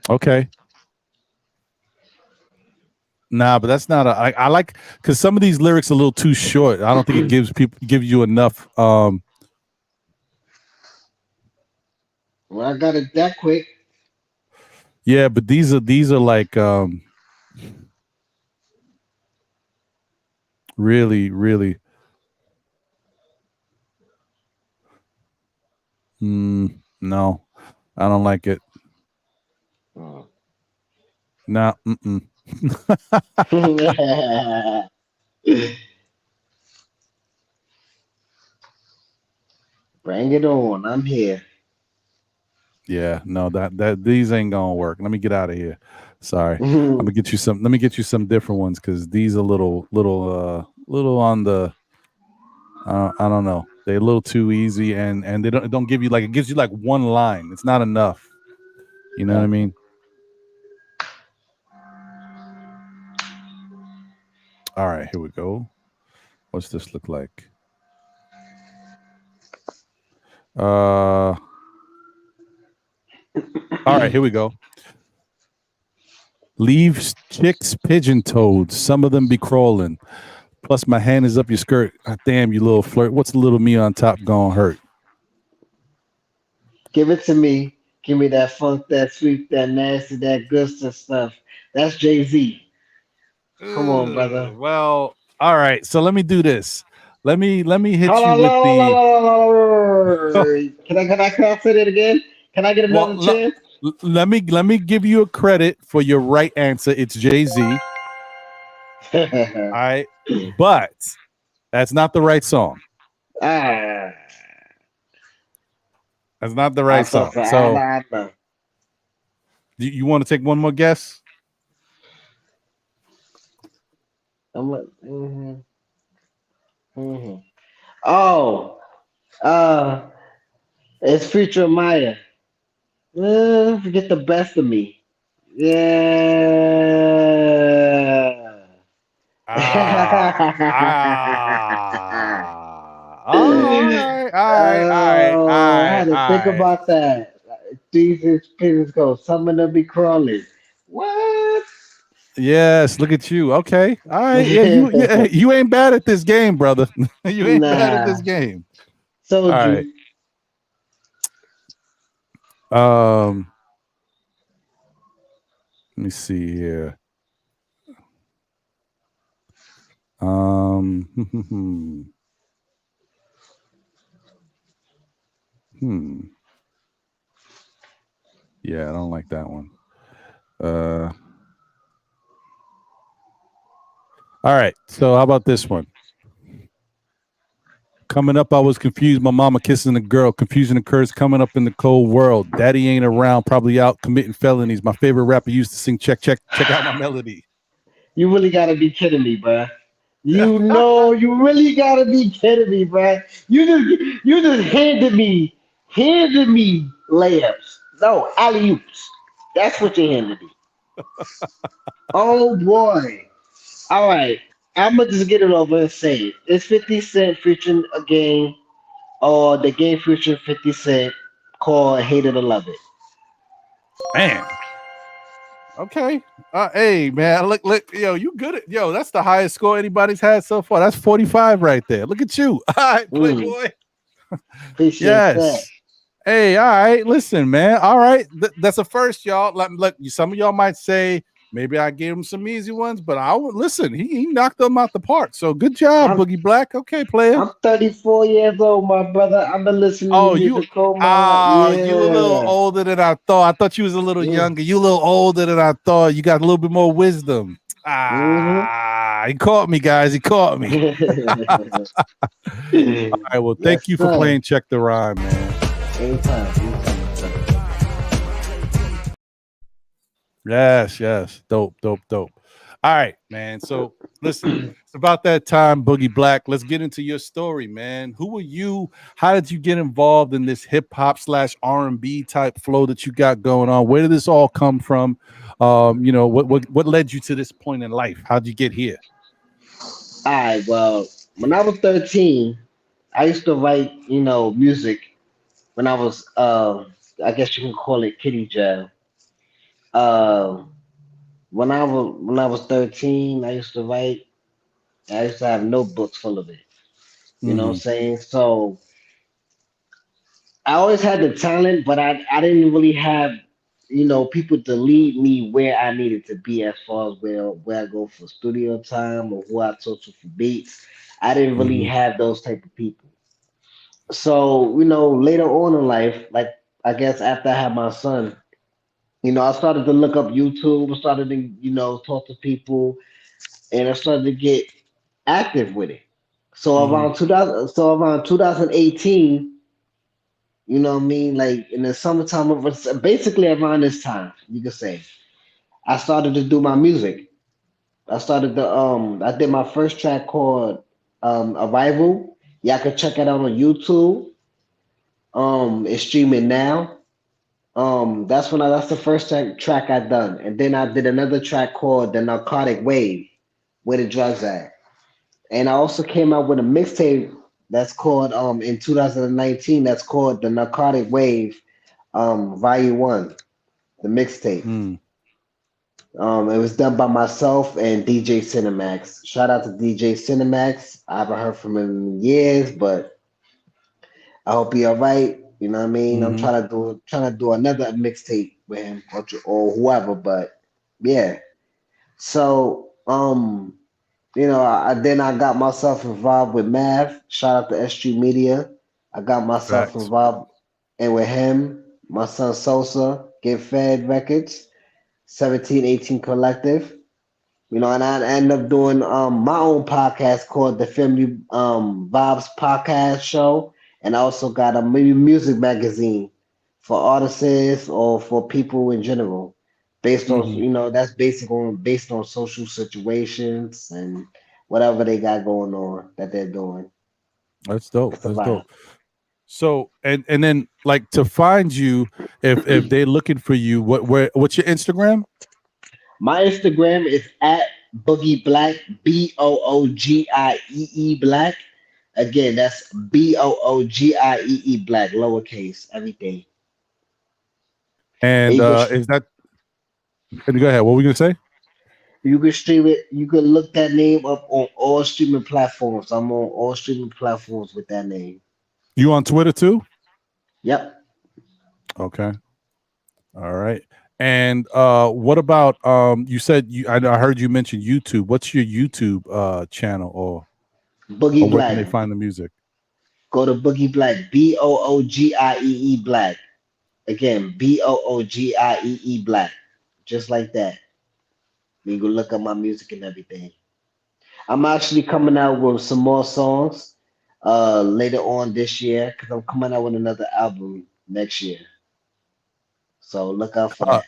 Okay. Nah, but that's not I like because some of these lyrics are a little too short. I don't think it gives you enough. Well, I got it that quick. Yeah, but these are like really. No, I don't like it. No. Bring it on. I'm here. Yeah, no, that these ain't gonna work. Let me get out of here. Sorry. I'm gonna get you some. Let me get you some different ones because these are little on the. I don't know. They're a little too easy and they don't give you like it gives you like one line. It's not enough. You know what I mean? All right, here we go. What's this look like? All right, here we go. Leave chicks pigeon-toed. Some of them be crawling. Plus, my hand is up your skirt. God damn, you little flirt. What's a little me on top gonna hurt? Give it to me. Give me that funk, that sweep, that nasty, that good stuff. That's Jay-Z. Come on, brother. Well, all right. So let me do this. Let me hit Hold you on, with the. Can I say it again? Can I get another chance? Let me give you a credit for your right answer. It's Jay-Z. All right, but that's not the right song. That's not the I right saw song. for So Anna. you want to take one more guess? I'm like, hmm Oh, uh, it's featuring Maya. Forget the best of me. Yeah. All right, Oh, I had to all think right. about that. Jesus, please go. Someone to be crawling. What? Yes, look at you. Okay, all right. Yeah, you ain't bad at this game, brother. You ain't bad at Nah. this game. All Told right. you. Um, let me see here. Um, hmm. Yeah, I don't like that one. Uh, all right. So how about this one? Coming up, I was confused. My mama kissing a girl. Confusion occurs coming up in the cold world. Daddy ain't around, probably out committing felonies. My favorite rapper used to sing, check out my melody. You really gotta be kidding me, bruh. You know, you really gotta be kidding me, bruh. You just handed me layups. No, alley oops. That's what you handed me. Oh boy. All right. I'm gonna just get it over and say it. It's 50 Cent featuring a game or the game featuring 50 Cent called Hate It or Love It. Man. Okay. Hey, man. Look, yo, you good at yo, that's the highest score anybody's had so far. That's 45 right there. Look at you. All right, Mm, Playboy. appreciate that. Yes. Hey, all right. Listen, man. All right. That's a first, y'all. Look, some of y'all might say maybe I gave him some easy ones, but I would listen. He knocked them out the park. So good job, I'm Boogie Black. Okay, player. I'm 34 years old, my brother. I've been listening to Oh, you music all my you a little yeah. older than I thought. I thought you was a little Yeah. younger. You a little older than I thought. You got a little bit more wisdom. hmm He caught me, guys. He caught me. All right. Well, thank Yes, you for sir. playing Check the Rhyme, man. Anytime, my brother. Yes. Dope. All right, man. So listen, it's about that time, Boogie Black. Let's get into your story, man. Who are you? How did you get involved in this hip hop slash R&B type flow that you got going on? Where did this all come from? What led you to this point in life? How'd you get here? All right, well, when I was 13, I used to write, music when I was I guess you can call it kitty jail. Uh when I was 13, I used to write. I used to have notebooks full of it. You know what I'm Mm-hmm. saying? So I always had the talent, but I didn't really have, people to lead me where I needed to be as far as where I go for studio time or who I talk to for beats. I didn't really Mm-hmm. have those type of people. So, later on in life, like I guess after I had my son, I started to look up YouTube, I started to, talk to people, and I started to get active with it. So Mm-hmm. around 2018, you know what I mean? Like in the summertime, it was basically around this time, you could say. I started to do my music. I did my first track called Arrival. Y'all can check it out on YouTube. It's streaming now. That's the first track I done. And then I did another track called The Narcotic Wave, Where the Drugs At. And I also came out with a mixtape that's called in 2019 that's called The Narcotic Wave Volume 1, the mixtape. Mm-hmm. It was done by myself and DJ Cinemax. Shout out to DJ Cinemax. I haven't heard from him in years, but I hope he all right. You know what I mean? I'm Mm-hmm. trying to do another mixtape with him or whoever, but yeah. So then I got myself involved with Math. Shout out to SG Media. I got myself Facts. involved and with him, my son Sosa, Get Fed Records, 1718 Collective. And I ended up doing my own podcast called the Family Vibes Podcast Show. and I also got a music magazine for artists or for people in general, based on Hmm. that's based on social situations and whatever they got going on that they're doing. That's dope. It's a That's lot. dope. So and then like to find you, if they're looking for you, what's your Instagram? My Instagram is at Boogie Black, Boogie Black. Again, that's Boogie Black, lowercase, everything. And And is that? And go ahead. What were we gonna say? you can stream it. You can look that name up on all streaming platforms. I'm on all streaming platforms with that name. You on Twitter too? Yep, Okay. All right. And what about you said I heard you mention YouTube. What's your YouTube channel or Boogie where can Black. they find the music? Go to Boogie Black, Boogie Black. Again, Boogie Black, just like that. You can look up my music and everything. I'm actually coming out with some more songs later on this year because I'm coming out with another album next year. So look out for Uh that.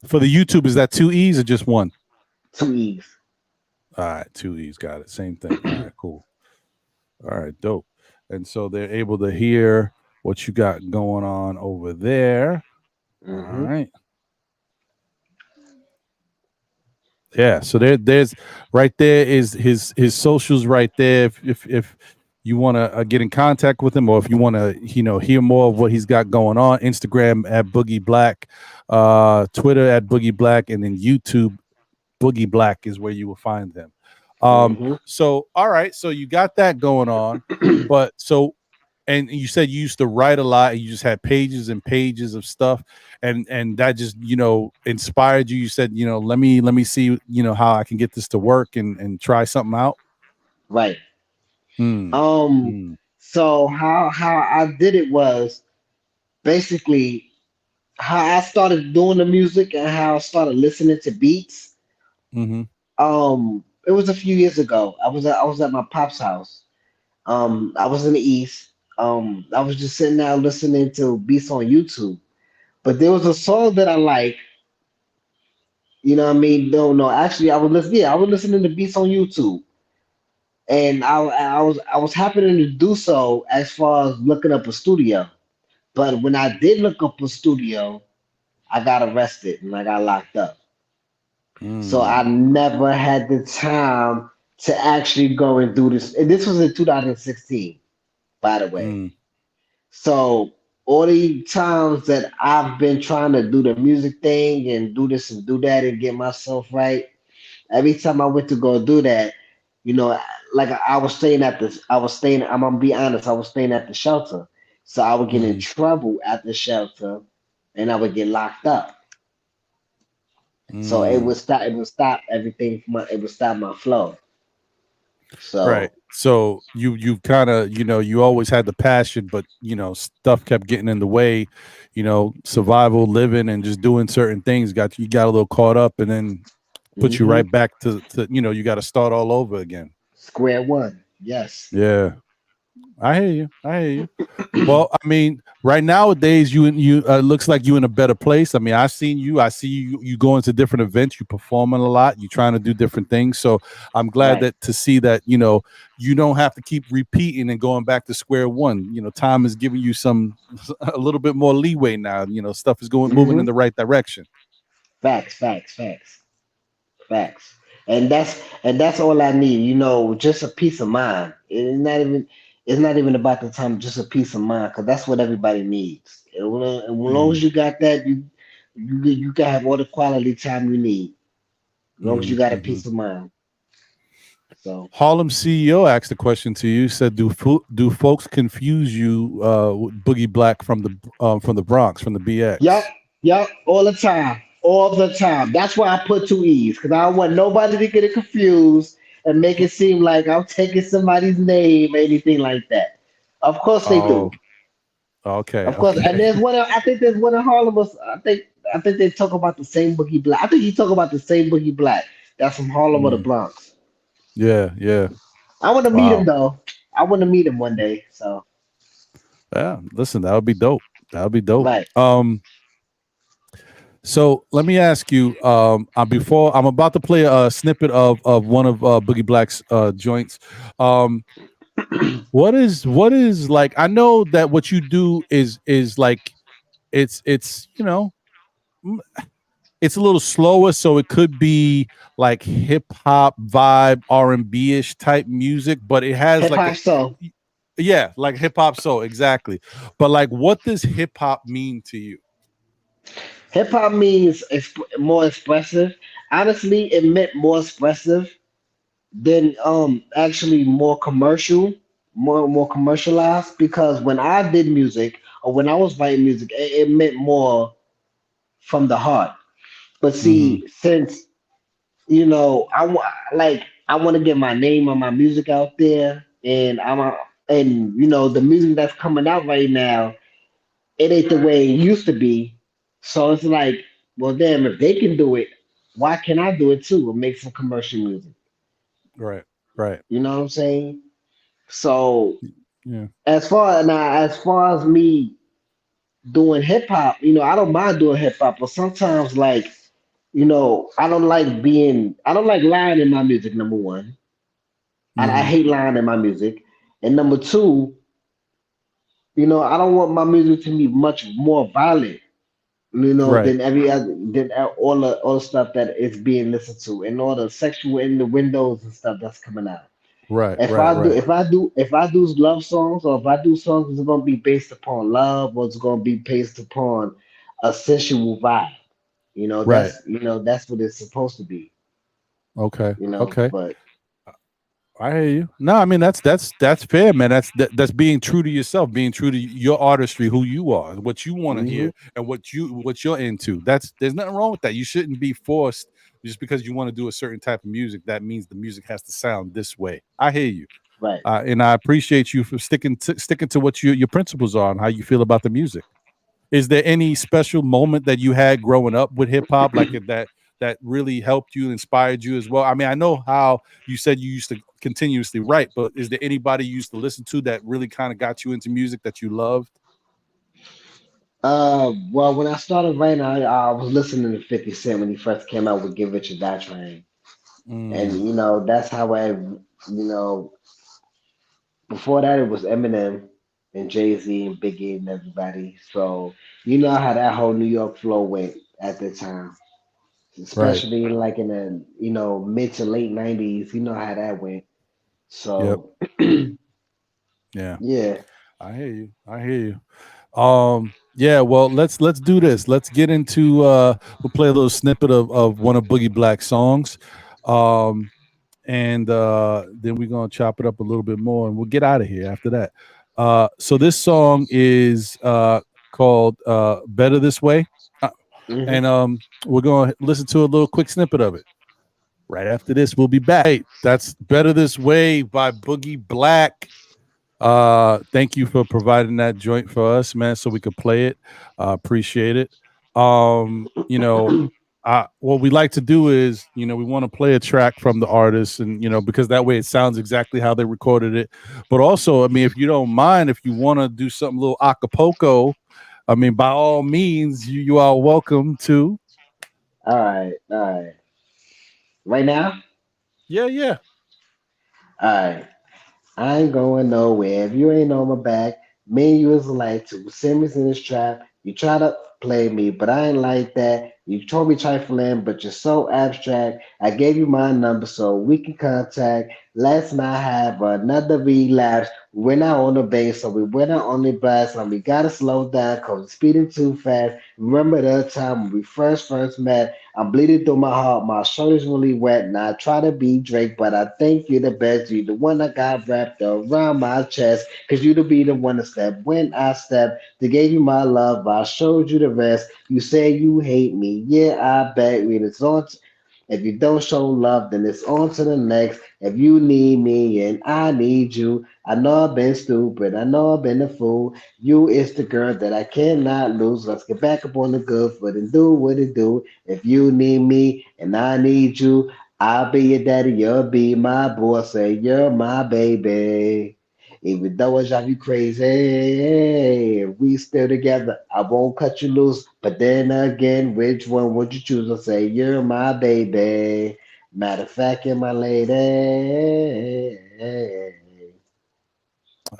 for the YouTube, is that two E's or just one? Two E's. All right, two E's, got it. Same thing. All right, cool. All right, dope. And so they're able to hear what you got going on over there. All Hmm. right. Yeah, so there's right there is his socials right there. If you want to get in contact with him, or if you want to hear more of what he's got going on, Instagram at Boogie Black, Twitter at Boogie Black, and then YouTube Boogie Black is where you will find them. Hmm. So all right, so you got that going on, but so and you said you used to write a lot and you just had pages and pages of stuff and that just inspired you. You said let me see how I can get this to work and try something out. Right. Hmm. Um. Hmm. So how I did it was basically how I started doing the music and how I started listening to beats. Mm-hmm. It was a few years ago. I was at my pop's house. I was in the East. I was just sitting there listening to beats on YouTube. But there was a song that I like. You know what I mean? No, no. Actually, I was listening. Yeah, I was listening to beats on YouTube, and I was happening to do so as far as looking up a studio. But when I did look up a studio, I got arrested and I got locked up. So I Mm. never had the time to actually go and do this. And this was in 2016, by the way. Mm. So all the times that I've been trying to do the music thing and do this and do that and get myself right, every time I went to go do that, you know, like I was staying at this, I was staying. I'm gonna be honest, I was staying at the shelter, so I would get in Mm. trouble at the shelter, and I would get locked up. So it Mm. would stop. It would stop everything. It would stop my flow. Right. So So you kind of you always had the passion, but stuff kept getting in the way. Survival, living, and just doing certain things got a little caught up, and then put you hmm right back to you got to start all over again. square one. Yes. Yeah, I hear you. I hear you. Well, I mean, right nowadays, you looks like you in a better place. I mean, I've seen you. I see you going to different events. You performing a lot. You trying to do different things. So I'm glad Right. that to see that you don't have to keep repeating and going back to square one. Time is giving you some a little bit more leeway now. Stuff is going moving hmm in the right direction. Facts. Facts. Facts. Facts. And that's all I need. Just a peace of mind. It's not even about the time. Just a peace of mind, because that's what everybody needs. As long Mm, as you got that, you can have all the quality time you need. As long as you got a mm-hmm. peace of mind. So Harlem CEO asked a question to you. Said, "Do folks confuse you with Boogie Black from the Bronx, from the yep, BX?" yep, all the time. All the time. That's why I put two E's, because I don't want nobody to get it confused and make it seem like I'm taking somebody's name or anything like that. Of course they do. Oh, okay, Of course. And okay. there's one I think there's one in Harlem. I think they talk about the same Boogie Black. I think you talk about the same Boogie Black. That's from Harlem or the Mm, Bronx. yeah, yeah. I want to meet him Wow. though. I want to meet him one day. So Yeah, listen, that would be dope. That would be dope. Right. So let me ask you, before I'm about to play a snippet of one of Boogie Black's joints. Um, what is like? I know that what you do is like it's mm, it's a little slower, so it could be like hip hop vibe R&B ish type music, but it has Hip like a hop soul. yeah, like hip hop soul exactly. But like, what does hip hop mean to you? Hip hop means more expressive. Honestly, it meant more expressive than actually more commercial, more commercialized. Because when I did music or when I was writing music, it meant more from the heart. But Hmm. see, since I want to get my name on my music out there, and the music that's coming out right now, it ain't the way it used to be. So it's like, well, damn, if they can do it, why can't I do it too and make some commercial music? Right, right. You know what I'm saying? So Yeah. as far as me doing hip hop, I don't mind doing hip hop, but sometimes like, I don't like lying in my music, number one. I Hmm. hate lying in my music. And number two, I don't want my music to be much more violent, Right, than every other than all the stuff that is being listened to and all the sexual innuendos and stuff that's coming out. right, If right, I do right, if I do if I do love songs or if I do songs that's gonna be based upon love or it's gonna be based upon a sensual vibe, right. that's what it's supposed to be, Okay, okay. but I hear you. No, I mean that's fair, man. That's being true to yourself, being true to your artistry, who you are, what you want to hmm hear, and what you're into. There's nothing wrong with that. You shouldn't be forced just because you want to do a certain type of music. That means the music has to sound this way. I hear you, right. and I appreciate you for sticking to what your principles are and how you feel about the music. Is there any special moment that you had growing up with hip hop, like that really helped you, inspired you as well? I mean, I know how you said you used to continuously write, but is there anybody you used to listen to that really kind of got you into music that you loved? Well, when I started writing, I was listening to 50 Cent when he first came out with Get Rich or Die Trying. And, Mm, that's how know, before that it was Eminem and Jay-Z and Biggie and everybody. So, you know how that whole New York flow went at the time, right. especially like in the, mid to late 90s. You know how that went. Yep. So, Yeah. yeah. I hear you. I hear you. Yeah, well, let's do this. Let's get into we'll play a little snippet of one of Boogie Black's songs. Um and then we're gonna chop it up a little bit more, and we'll get out of here after that. So this song is called "Better This Way," uh, hmm and we're gonna listen to a little quick snippet of it right after this. We'll be back. Hey, that's "Better This Way" by Boogie Black. Thank you for providing that joint for us, man, so we could play it. Appreciate it. What we like to do is, we want to play a track from the artist, and because that way it sounds exactly how they recorded it. But also, I mean, if you don't mind, if you want to do something a little acapulco, I mean, by all means, you are welcome to. All right. All right. Right now? Yeah, yeah. All right. I ain't going nowhere. If you ain't on my back, me and you is like two Simmons in this trap. You try to play me, but I ain't like that. You told me trifling, but you're so abstract. I gave you my number so we can contact. Let's not have another relapse. We're not on the base, so we went out on the bus, and we gotta slow down because we're speeding too fast. Remember the time when we first met? I'm bleeding through my heart. My shoulders really wet. And I try to be Drake, but I think you're the best. You're the one that got wrapped around my chest. Cause you to be the one to step when I step. To gave you my love. I showed you the rest. You say you hate me. Yeah, I bet you it's on. If you don't show love, then it's on to the next. If you need me and I need you, I know I've been stupid. I know I've been a fool. You is the girl that I cannot lose. Let's get back up on the good foot and do what it do. If you need me and I need you, I'll be your daddy. You'll be my boy. Say you're my baby. Even though I drive you crazy, we still together. I won't cut you loose. But then again, which one would you choose? I'll say, you're my baby. Matter of fact, you're my lady.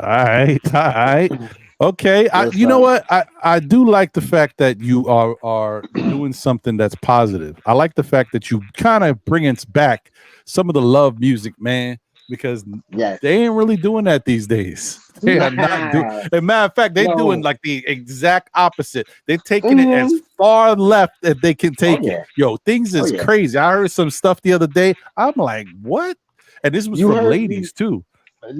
All right, all right. Okay, What's you know up? what? I do like the fact that you are doing something that's positive. I like the fact that you kind of bring us back some of the love music, man, because Yes. they ain't really doing that these days. They are not doing. Nah, As a matter of fact, they're doing no. like the exact opposite. They're taking it as Hmm. far left as they can Oh, take it. yeah. Yo, things Oh, is yeah. crazy. I heard some stuff the other day. I'm like, what? And this was You from heard ladies too.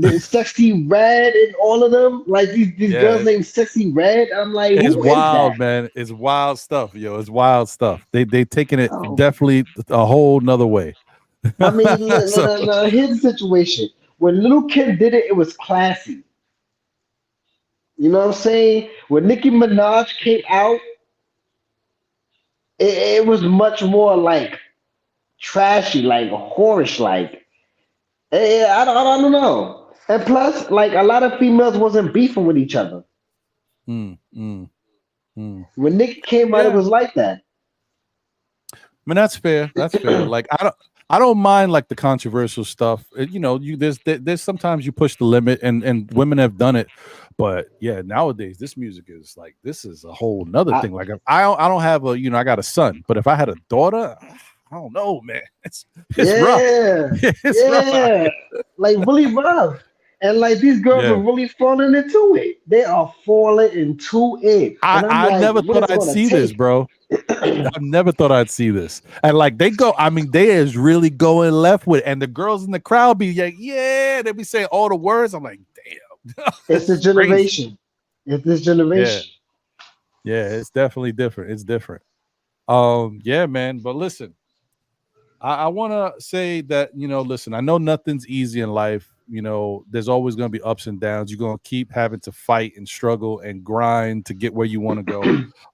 the Sexy Red and all of them? Like these girls Yeah, named Sexy Red? I'm like, it's who is wild, that? man. It's wild stuff, yo. It's wild stuff. They taking it Oh, definitely a whole nother way. I mean, So here's the situation. When Little Kim did it, it was classy. You know what I'm saying? When Nicki Minaj came out, it was much more like trashy, like whorish, like I don't know. And plus, like a lot of females wasn't beefing with each other. mm, mm, mm. When Nicki came out, it Yeah, was like that. I mean that's fair. That's fair. Like I don't mind like the controversial stuff. You know, there's sometimes you push the limit, and women have done it, but yeah, nowadays this music is like this is a whole nother I, thing. Like if I don't have a I got a son, but if I had a daughter, I don't know, man. It's rough. yeah, It's rough out yeah, here. like really rough. And like these girls are Yeah. really falling into it. They are falling into it. I And I'm I like, never what thought is it I'd gonna see this, take? bro. I never thought I'd see this. And like they go, I mean, they is really going left with it. And the girls in the crowd be like, yeah, they be saying all the words. I'm like, damn, It's the it's crazy. generation. It's this Yeah, generation. yeah, it's definitely different. It's different. Yeah, man. But listen, I want to say that, listen, I know nothing's easy in life. There's always going to be ups and downs. You're going to keep having to fight and struggle and grind to get where you want to go.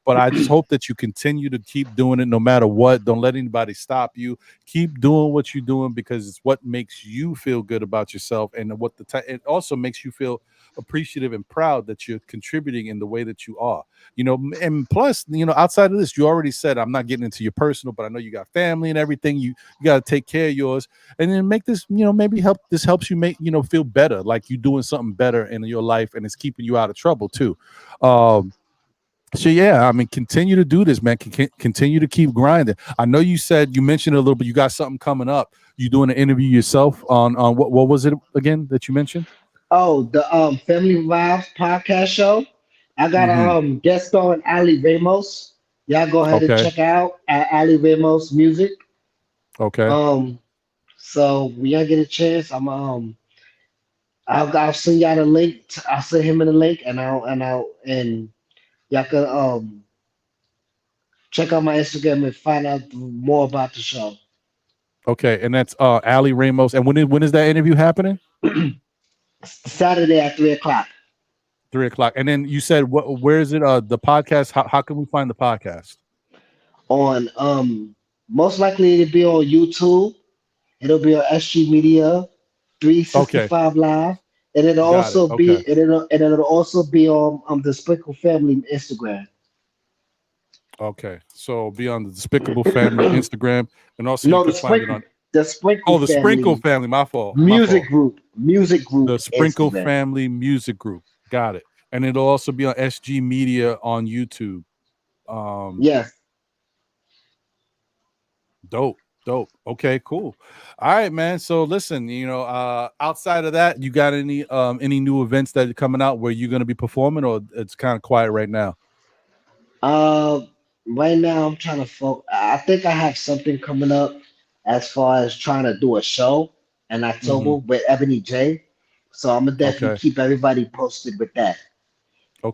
But I just hope that you continue to keep doing it no matter what. Don't let anybody stop you. Keep doing what you're doing because it's what makes you feel good about yourself, and it also makes you feel appreciative and proud that you're contributing in the way that you are. And plus, outside of this, you already said I'm not getting into your personal, but I know you got family and everything. You got to take care of yours, and then make this, maybe helps you make, feel better, like you're doing something better in your life, and it's keeping you out of trouble too. um so yeah, I mean, continue to do this, man. Continue to keep grinding. I know you mentioned a little bit. You got something coming up. You doing an interview yourself on what was it again that you mentioned? Oh, the Family Vibes podcast show. I got a Mm-hmm. guest star on Ali Ramos. Y'all go ahead and Okay. check out at Ali Ramos Music. Okay. Um, so when y'all get a chance, I'll send y'all the link. I'll send him in the link, and y'all can check out my Instagram and find out more about the show. Okay. And that's Ali Ramos. And when is that interview happening? Saturday at 3 o'clock 3 o'clock. And then you said, where is it? The podcast. How can we find the podcast? on most likely it'll be on YouTube. It'll be on SG Media Okay. 365 Live, and it'll Got it. also Okay. be and it'll also be on the Sprinkle Family Instagram. Okay. So be on the Despicable Family Instagram, and also you No, can find it on the Sprinkle the Sprinkle Family Family. My fault. My fault. Music group The Sprinkle Instagram. Family Music Group. Got it. And it'll also be on SG Media on YouTube. Um, Yes. dope. Dope. Okay, cool. All right, man. So listen, outside of that, you got any new events that are coming out where you're gonna be performing, or it's kind of quiet right now? Uh, right now I'm trying to focus. I think I have something coming up as far as trying to do a show in Hmm. October with Ebony J. So I'm gonna definitely Okay. keep everybody posted with that.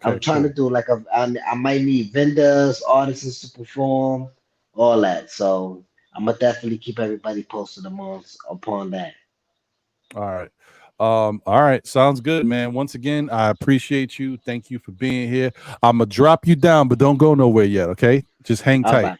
I'm Okay, trying to cool. do like I might need vendors, artists to perform, all that. So I'm gonna definitely keep everybody posted upon that. All right. All right. Sounds good, man. Once again, I appreciate you. Thank you for being here. I'm gonna drop you down, but don't go nowhere yet. Okay. Just hang All tight. right,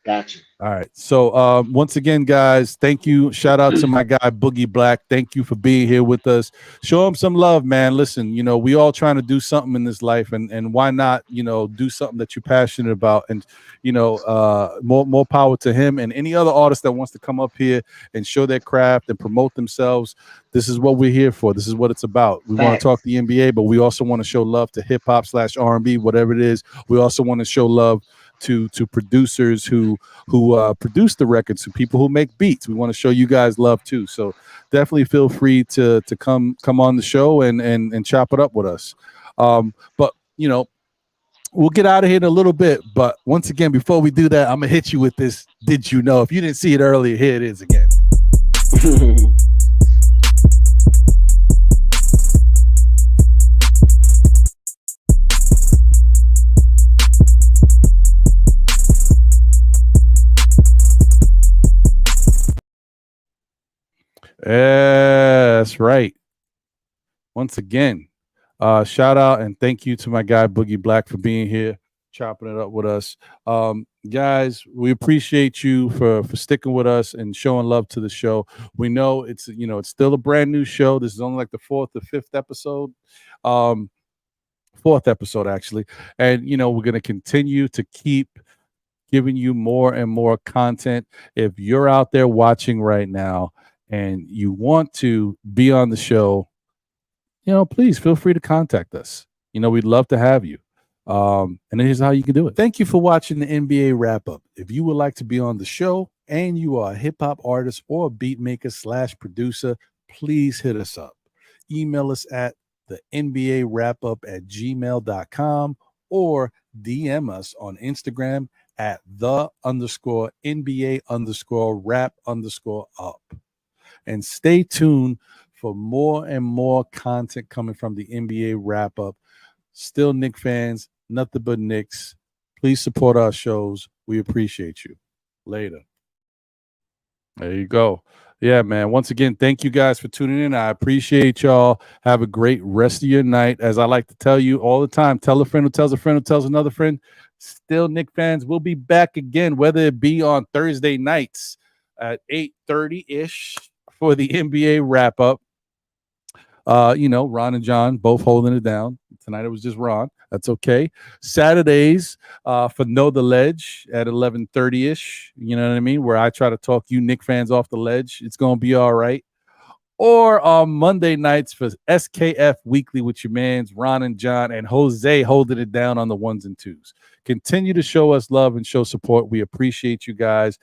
Gotcha. All right. So once again, guys, thank you. Shout out to my guy Boogie Black. Thank you for being here with us. Show him some love, man. Listen, we all trying to do something in this life, and why not, do something that you're passionate about, and more power to him and any other artist that wants to come up here and show their craft and promote themselves. This is what we're here for. This is what it's about. We want to talk the NBA, but we also want to show love to hip hop / R&B, whatever it is. We also want to show love to producers who produce the records, to people who make beats. We want to show you guys love too. So definitely feel free to come on the show and chop it up with us. But we'll get out of here in a little bit. But once again, before we do that, I'm gonna hit you with this. Did you know? If you didn't see it earlier, here it is again. Yeah, that's right. Once again, shout out and thank you to my guy Boogie Black for being here, chopping it up with us. Guys, we appreciate you for sticking with us and showing love to the show. We know it's still a brand new show. This is only like the fourth or fifth episode. Fourth episode actually. And we're gonna continue to keep giving you more and more content. If you're out there watching right now and you want to be on the show, please feel free to contact us. We'd love to have you. And here's how you can do it. Thank you for watching the NBA wrap up. If you would like to be on the show and you are a hip hop artist or a beat maker / producer, please hit us up. Email us at the NBA wrap up at gmail.com or DM us on Instagram at _NBA_wrap_up. And stay tuned for more and more content coming from the NBA wrap up. Still Knicks fans, nothing but Knicks. Please support our shows. We appreciate you. Later. There you go. Yeah, man. Once again, thank you guys for tuning in. I appreciate y'all. Have a great rest of your night. As I like to tell you all the time, tell a friend who tells a friend who tells another friend. Still Knicks fans, we'll be back again, whether it be on Thursday nights at 8:30-ish for the NBA wrap up. Ron and John both holding it down. Tonight it was just Ron. That's okay. Saturdays for Know the Ledge at 11:30-ish. You know what I mean? Where I try to talk you Knicks fans off the ledge. It's going to be all right. Or on Monday nights for SKF Weekly with your mans, Ron and John, and Jose holding it down on the ones and twos. Continue to show us love and show support. We appreciate you guys.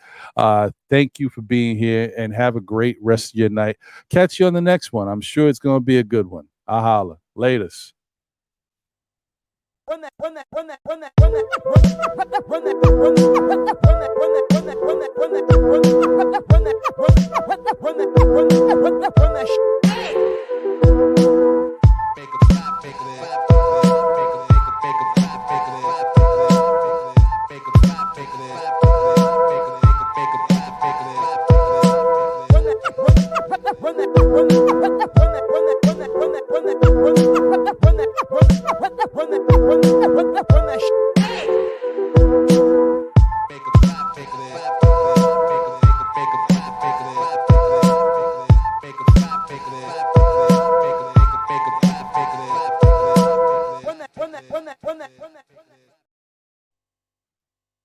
Thank you for being here and have a great rest of your night. Catch you on the next one. I'm sure it's going to be a good one. I holla. Latest. Run that.